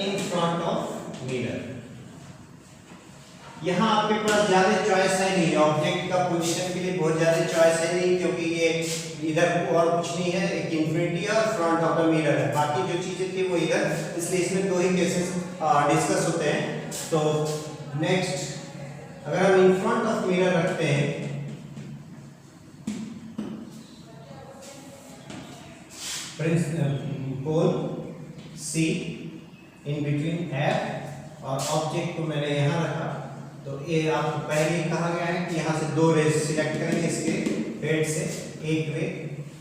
in front of mirror. यहां आपके पास ज्यादा चॉइस है नहीं, ऑब्जेक्ट का पोजीशन के लिए बहुत ज्यादा चॉइस है नहीं, क्योंकि ये इधर और कुछ नहीं है, एक इंफिनिटी और फ्रंट ऑफ द मिरर है, बाकी जो चीजें थी वो इधर, इसलिए इसमें दो ही केसेस डिस्कस होते हैं। तो नेक्स्ट अगर हम इन फ्रंट ऑफ मिरर रखते हैं, पोल सी इन बिटवीन एफ, और ऑब्जेक्ट को मैंने यहां रखा, तो ये आपको पहले ही कहा गया है कि यहां से दो रेज सिलेक्ट करेंगे इसके हेड से, एक ray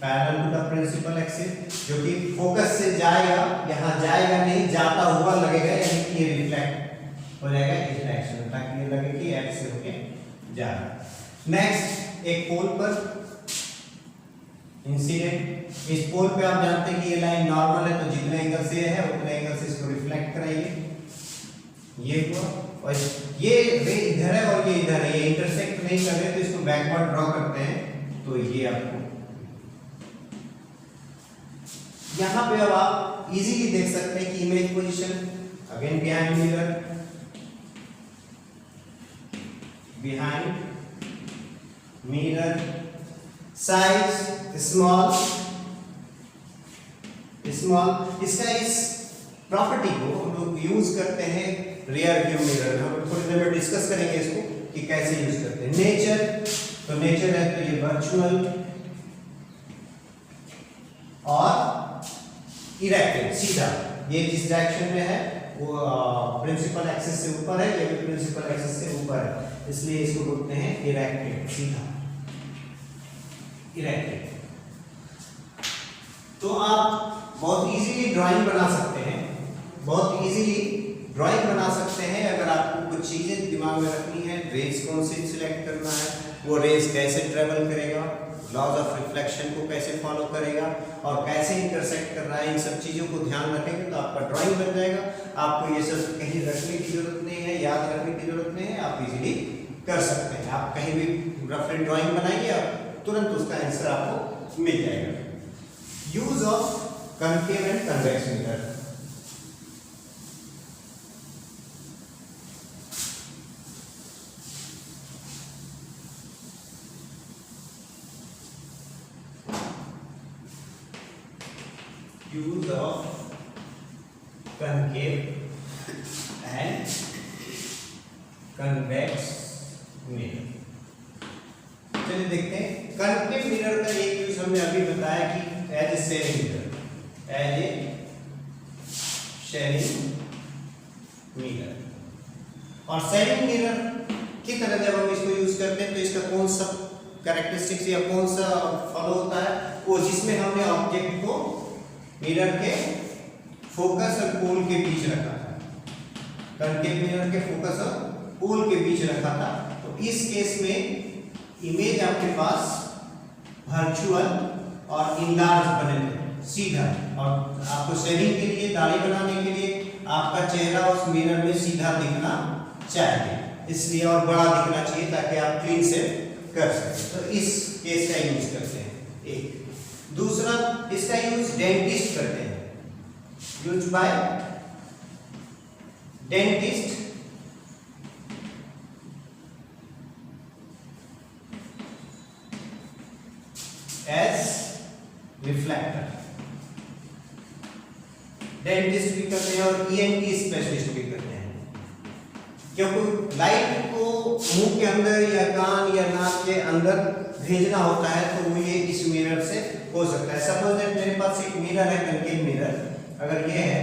parallel to the principal axis जो कि फोकस से जाएगा, यहां जाएगा नहीं, जाता हुआ लगेगा, यानी कि ये रिफ्लेक्ट हो जाएगा इस डायरेक्शन में, ताकि ये लगे कि एक्स से होके जा रहा है। नेक्स्ट एक पोल पर इंसिडेंट, इस पोल पे आप जानते हैं कि ये लाइन नॉर्मल है, तो जितने एंगल से है उतने एंगल से इसको रिफ्लेक्ट कराइए, ये हुआ। और ये रे इधर है और ये इधर है, ये इंटरसेक्ट नहीं कर रहे, तो इसको बैकवर्ड ड्रॉ करते हैं, तो ये आपको यहां पे अब आप इजीली देख सकते हैं कि image position again behind mirror, behind mirror, size small, small. इसका इस प्रॉपर्टी को हम लोग यूज करते हैं रियर व्यू मिरर, हम थोड़ी देर में डिस्कस करेंगे इसको कि कैसे यूज करते हैं। नेचर, तो नेचर है तो ये वर्चुअल और इरेक्टेड, सीधा, ये जिस डायरेक्शन में है वो प्रिंसिपल एक्सिस से ऊपर है, ये भी प्रिंसिपल एक्सिस से ऊपर है, इसलिए इसको बोलते हैं इरेक्टेड, सीधा, इरेक्टेड। तो आप बहुत इजीली ड्राइंग बना सकते हैं, बहुत इजीली ड्राइंग बना सकते हैं। अगर आपको कुछ चीजें दिमाग में रखनी है, रेज कौन सी सिलेक्ट करना है, वो रेज कैसे ट्रेवल करेगा, लॉज ऑफ रिफ्लेक्शन को कैसे फॉलो करेगा और कैसे इंटरसेक्ट कर रहा है, इन सब चीजों को ध्यान रखेंगे तो आपका ड्राइंग बन जाएगा। आपको ये सब कहीं रखने की जरूरत नहीं है, याद रखने की जरूरत नहीं है, आप इजीली कर सकते हैं। आप कहीं भी रफली ड्राइंग बनाइए, आप तुरंत उसका आंसर आपको मिल जाएगा। Use of concave and convex mirror, use of concave and convex mirror। चलिए देखते हैं कनकेव मिरर का एक यूज हमने अभी बताया कि as a semi mirror, as a shaving mirror. और शेयरिंग मिरर की तरह जब हम इसको यूज करते हैं तो इसका कौन सा कैरेक्टरिस्टिक्स या कौन सा फॉलो होता है, वो जिसमें हमने ऑब्जेक्ट को मिरर के फोकस और पोल के बीच रखा था, कॉन्केव मिरर के फोकस और पोल के बीच रखा था। तो इस केस में इमेज आपके पास वर्चुअल और इनलार्ज बने थे सीधा, और आपको शेयरिंग के लिए, दाढ़ी बनाने के लिए आपका चेहरा उस मिरर में सीधा दिखना चाहिए, इसलिए और बड़ा दिखना चाहिए ताकि आप क्लीन से कर सकें। तो इस केस का यूज करते हैं एक। दूसरा, इसका यूज डेंटिस्ट करते हैं, use by dentist as reflector. Dentist भी करते हैं और ईएनटी स्पेशलिस्ट भी करते हैं, क्योंकि लाइट को मुंह के अंदर या कान या नाक के अंदर भेजना होता है तो वो ये इस मिरर से हो सकता है। सपोज दैट मेरे पास एक मिरर है, कॉन्केव मिरर अगर ये है,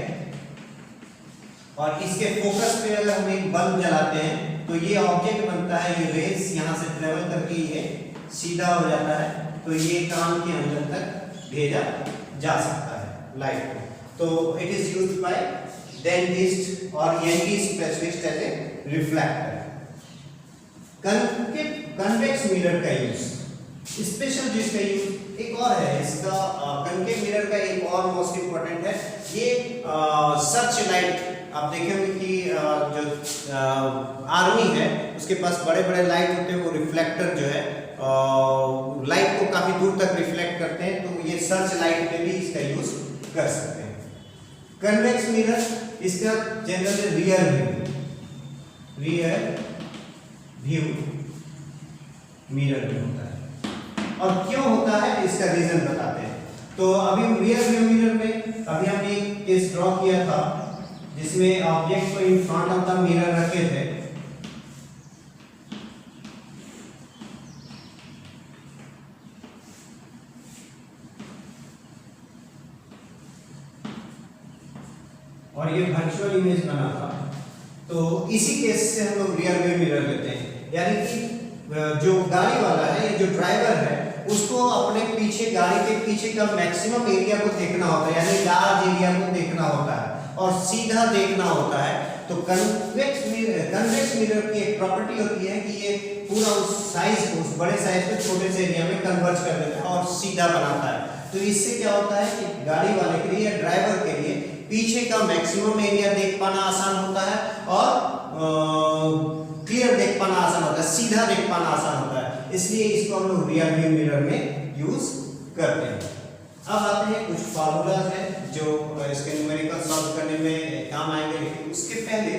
और इसके फोकस पे अगर हम एक बल्ब जलाते हैं तो ये ऑब्जेक्ट बनता है, ये रेज यहाँ से ट्रेवल करके ये सीधा हो जाता है, तो ये कान के अंदर तक भेजा जा सकता है लाइट को। तो it is used by dentist और ENT specialist as a reflector. Convex mirror का यूज, स्पेशल जिसका यूज एक और है, इसका कॉन्केव मिरर का एक और मोस्ट इंपॉर्टेंट है, ये सर्च लाइट। आप देखेंगे कि जो आर्मी है उसके पास बड़े बड़े लाइट होते हैं, वो रिफ्लेक्टर जो है लाइट को काफी दूर तक रिफ्लेक्ट करते हैं, तो ये सर्च लाइट पे भी इसका यूज कर सकते हैं। कन्वेक्स मिरर, इसका जनरली रियर व्यू मिरर में होता है। और क्यों होता है इसका रीजन बताते हैं। तो अभी रियर व्यू मिरर में अभी हमने एक केस ड्रॉ किया था जिसमें ऑब्जेक्ट को in front of the mirror रखे थे, और ये वर्चुअल इमेज बना था। तो इसी केस से हम लोग रियर व्यू मिरर लेते हैं, यानी कि जो गाड़ी वाला है, ये जो ड्राइवर है, उसको अपने पीछे, गाड़ी के पीछे का मैक्सिमम एरिया को देखना होता है, यानी लार्ज एरिया को देखना होता है और सीधा देखना होता है। तो कन्वेक्स मिरर की एक प्रॉपर्टी होती है कि ये पूरा उस साइज को, उस बड़े साइज को छोटे से एरिया में कन्वर्ज कर देता है और सीधा बनाता है। तो इससे क्या होता है कि गाड़ी वाले के लिए या ड्राइवर के लिए पीछे का मैक्सिमम एरिया देख पाना आसान होता है और क्लियर देख पाना आसान होता है, सीधा देख पाना आसान होता है, इसलिए इसको हम लोग रियर व्यू मिरर में यूज करते हैं। अब आते हैं कुछ फार्मूलाज हैं जो इसके न्यूमेरिकल सॉल्व करने में काम आएंगे, लेकिन उसके पहले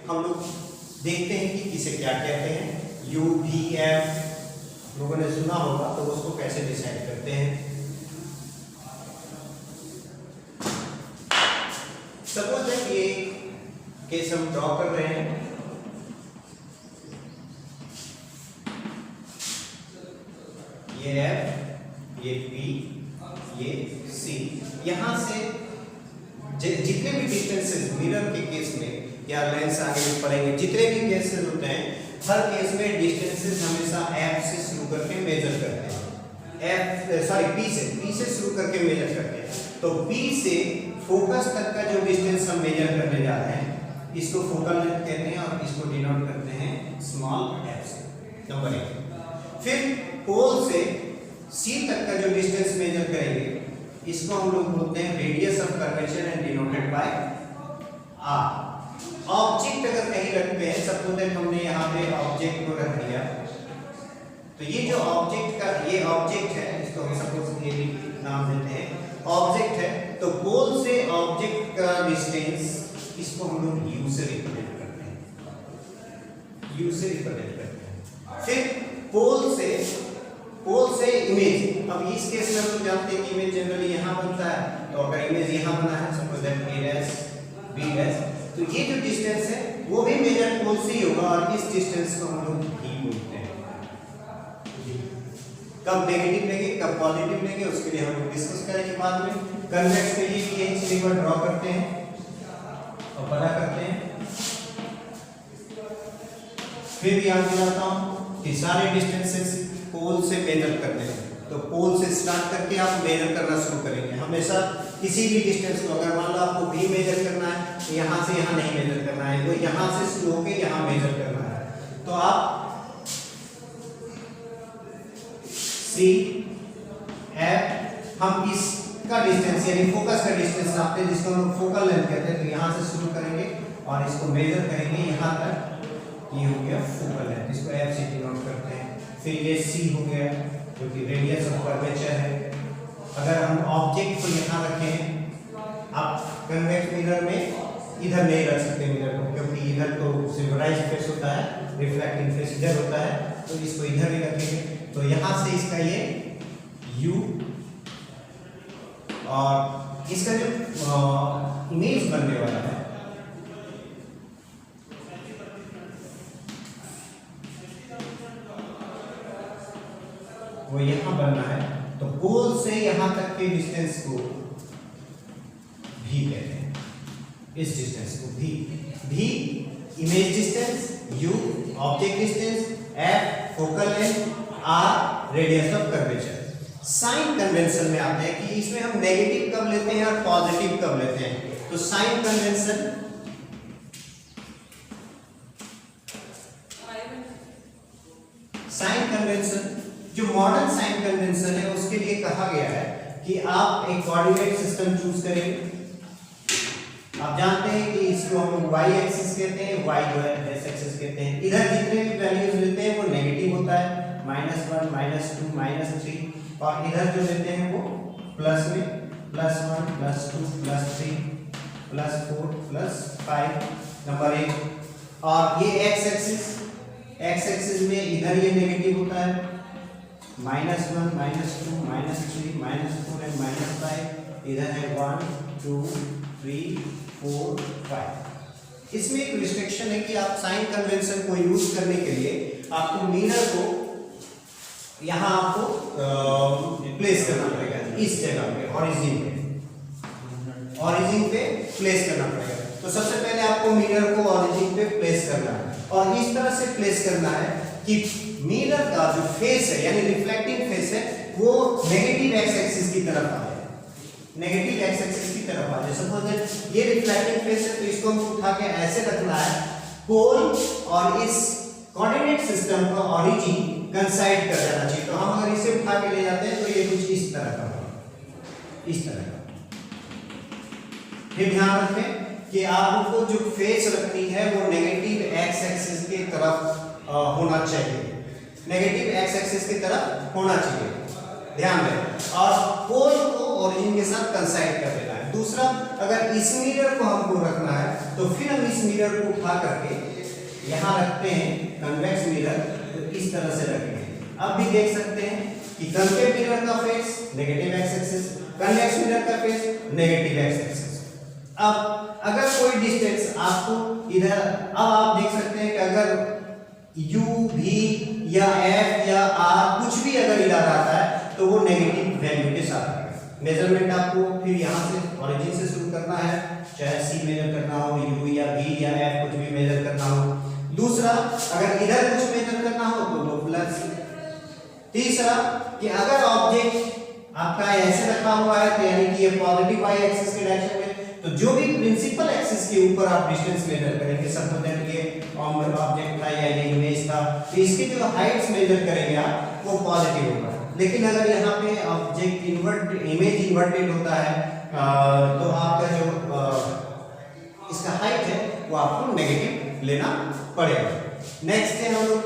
हम लोग देखते हैं कि इसे क्या कहते हैं। यू वी एफ लोगों ने सुना होगा, तो उसको कैसे डिसाइड करते हैं। सपोज दैट ये केस हम ड्रॉ कर रहे हैं, ये F, ये P, ये C, यहाँ से जितने भी डिस्टेंसेस मिरर के केस में या लेंस आगे भी पढ़ेंगे, जितने भी केसेस होते हैं, हर केस में डिस्टेंसेस हमेशा F से शुरू करके मेजर करते हैं। P से शुरू करके मेजर करते हैं। तो P से फोकस तक का जो डिस्टेंस हम मेजर करने जा रहे हैं, इसको फोकल लेंथ कहते हैं और इसको डिनोट करते हैं स्मॉल f से, नंबर 1। फिर पोल से C तक का जो डिस्टेंस मेजर करेंगे, इसको हम लोग बोलते हैं radius of curvature and denoted by r। Object अगर कहीं रखते हैं, सपोज दैट हमने यहाँ पे ऑब्जेक्ट को रख दिया, तो ये जो ऑब्जेक्ट का, ये ऑब्जेक्ट है, इसको हम सपोज ये भी नाम देते हैं ऑब्जेक्ट है। तो पोल से ऑब्जेक्ट का डिस्टेंस, इसको हम लोग u से रिप्रेजेंट करते हैं, u से रिप्रेजेंट करते हैं। फिर पोल से इमेज, अब इस केस में हम लोग जानते हैं कि इमेज जनरली यहाँ बनता है, तो अगर इमेज यहाँ बना है, सपोज दैट a' b', तो ये जो डिस्टेंस है वो भी मेजर पोल से ही होगा, और इस डिस्टेंस को हम लोग d बोलते हैं। कब नेगेटिव लेंगे, कब पॉजिटिव लेंगे, उसके लिए हम लोग डिस्कस करेंगे बाद में। कन्वेक्स के लिए भी एक रिवर ड्रॉ करते हैं, और बड़ा करते हैं। फिर यहाँ पे आता हूँ कि सारे डिस्टेंसेस पोल से मेजर करने हैं, तो पोल से स्टार्ट करके आप मेजर करना शुरू करेंगे। हमेशा किसी भी डिस्टेंस को, अगर मान लो आपको भी मेजर करना है तो यहाँ से यहाँ नहीं मेजर करना है, वो यहाँ से शुरू होकर यहाँ मेजर करना है। तो आप सी एफ, हम इसका डिस्टेंस यानी फोकस का डिस्टेंस नापते हैं, जिसको हम फोकल लेंथ कहते हैं। तो यहाँ से शुरू करेंगे और इसको मेजर करेंगे यहाँ तक, ये हो गया फोकल लेंथ, इसको एफ से डिनोट करते हैं। फिर ये सी हो गया जो कि रेडियस ऑफ कर्वेचर है। अगर हम ऑब्जेक्ट को यहाँ रखें, आप कन्वेक्स मिरर में इधर नहीं रख सकते मिरर को, क्योंकि इधर तो सिल्वराइज फेस होता है, रिफ्लेक्टिंग फेस इधर होता है, तो इसको इधर ही रखेंगे। तो यहाँ से इसका ये U और इसका जो इमेज बनने वाला है वो यहाँ बनना है। तो पोल से यहाँ तक के डिस्टेंस को भी कहते हैं, इस डिस्टेंस को भी image distance, U object distance, F focal length, R radius of curvature. Sign convention में आते हैं कि इसमें हम नेगेटिव कब लेते हैं और पॉजिटिव कब लेते हैं। तो साइन कन्वेंशन जो मॉडर्न साइन कन्वेंशन है उसके लिए कहा गया है कि आप एक कोऑर्डिनेट सिस्टम चूज करेंगे। आप जानते हैं कि इसको हम y एक्सिस कहते हैं, y जो है x एक्सिस कहते हैं। इधर जितने भी वैल्यूज लेते हैं वो नेगेटिव होता है, -1 -2 -3, और इधर जो लेते हैं वो प्लस में +1 +2 +3 +4 +5 नंबर 1। और ये x एक्सिस में इधर ये नेगेटिव होता है, -1 -2 -3 -4 एंड -5। इधर है 1 2 3 4 5। इसमें एक रिस्ट्रिक्शन है कि आप साइन कन्वेंशन को यूज करने के लिए आपको मिरर को यहाँ आपको प्लेस करना पड़ेगा, इस जगह पे ओरिजिन पे प्लेस करना पड़ेगा। तो सबसे पहले आपको मिरर को ओरिजिन पे प्लेस करना है और इस तरह से प्लेस करना है कि मिरर का जो फेस है यानी रिफ्लेक्टिंग फेस है वो नेगेटिव एक्स एक्सिस की तरफ आ जाए, नेगेटिव एक्स एक्सिस की तरफ आ जाए। सपोज ये रिफ्लेक्टिंग फेस है तो इसको हम उठा के ऐसे रखना है, पोल और इस कोऑर्डिनेट सिस्टम का ओरिजिन कंसाइड कर जाना चाहिए। तो हम अगर इसे उठा के ले जाते हैं तो ये कुछ इस तरह का होगा, इस तरह का। फिर ध्यान रखें कि आपको जो फेस रखनी है वो नेगेटिव एक्स एक्सिस की तरफ होना चाहिए, नेगेटिव एक्स एक्सिस की तरफ होना चाहिए, ध्यान दें। और पोल को ओरिजिन के साथ कंसाइड कर देना है। दूसरा, अगर इस मिरर को हमको रखना है तो फिर हम इस मिरर को उठा करके यहाँ रखते हैं कन्वेक्स मिरर, तो इस तरह से रखेंगे। अब भी देख सकते हैं कि कन्वेक्स मिरर का face negative x axis, convex mirror का फेस नेगेटिव एक्स एक्सिस। अब अगर कोई डिस्टेंस आपको इधर, अब आप देख सकते हैं कि अगर U V या F या R कुछ भी अगर इधर आता है तो वो नेगेटिव वैल्यू के साथ आएगा। मेजरमेंट आपको फिर यहाँ से ओरिजिन से शुरू करना है, चाहे C मेजर करना हो, U या V या F कुछ भी मेजर करना हो। दूसरा, अगर इधर कुछ मेजर करना हो तो वो प्लस। तीसरा, कि अगर ऑब्जेक्ट आपका ऐसे रखा हुआ है तो यानी कि ये पॉजिटिव y एक्सिस के डायरेक्शन में, तो जो भी प्रिंसिपल एक्सिस के ऊपर आप डिस्टेंस मेजर करेंगे, सपोज दैट ये ऑब्जेक्ट था या ये इमेज था, तो इसकी जो हाइट्स मेजर करेंगे आप वो पॉजिटिव होगा। लेकिन अगर यहाँ पे ऑब्जेक्ट इमेज इन्वर्टेड होता है तो आपका जो इसका हाइट है वो आपको नेगेटिव लेना पड़ेगा। नेक्स्ट है हम लोग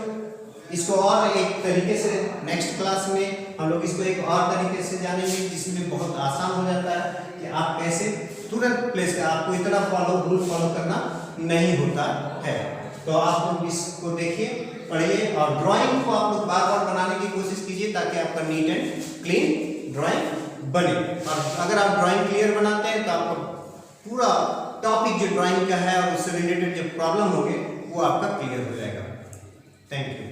इसको और एक तरीके से नेक्स्ट क्लास में हम लोग इसको एक और तरीके से जानेंगे जिसमें बहुत आसान हो जाता है कि आप कैसे तुरंत प्लेस कर, आपको इतना रूल फॉलो करना नहीं होता है। तो आप लोग इसको देखिए, पढ़िए और ड्राइंग को आप लोग बार बार बनाने की कोशिश कीजिए ताकि आपका नीट एंड क्लीन ड्राइंग बने। और अगर आप ड्राइंग क्लियर बनाते हैं तो आपका पूरा टॉपिक जो ड्राइंग का है और उससे रिलेटेड जो प्रॉब्लम होंगे वो आपका क्लियर हो जाएगा। Thank you.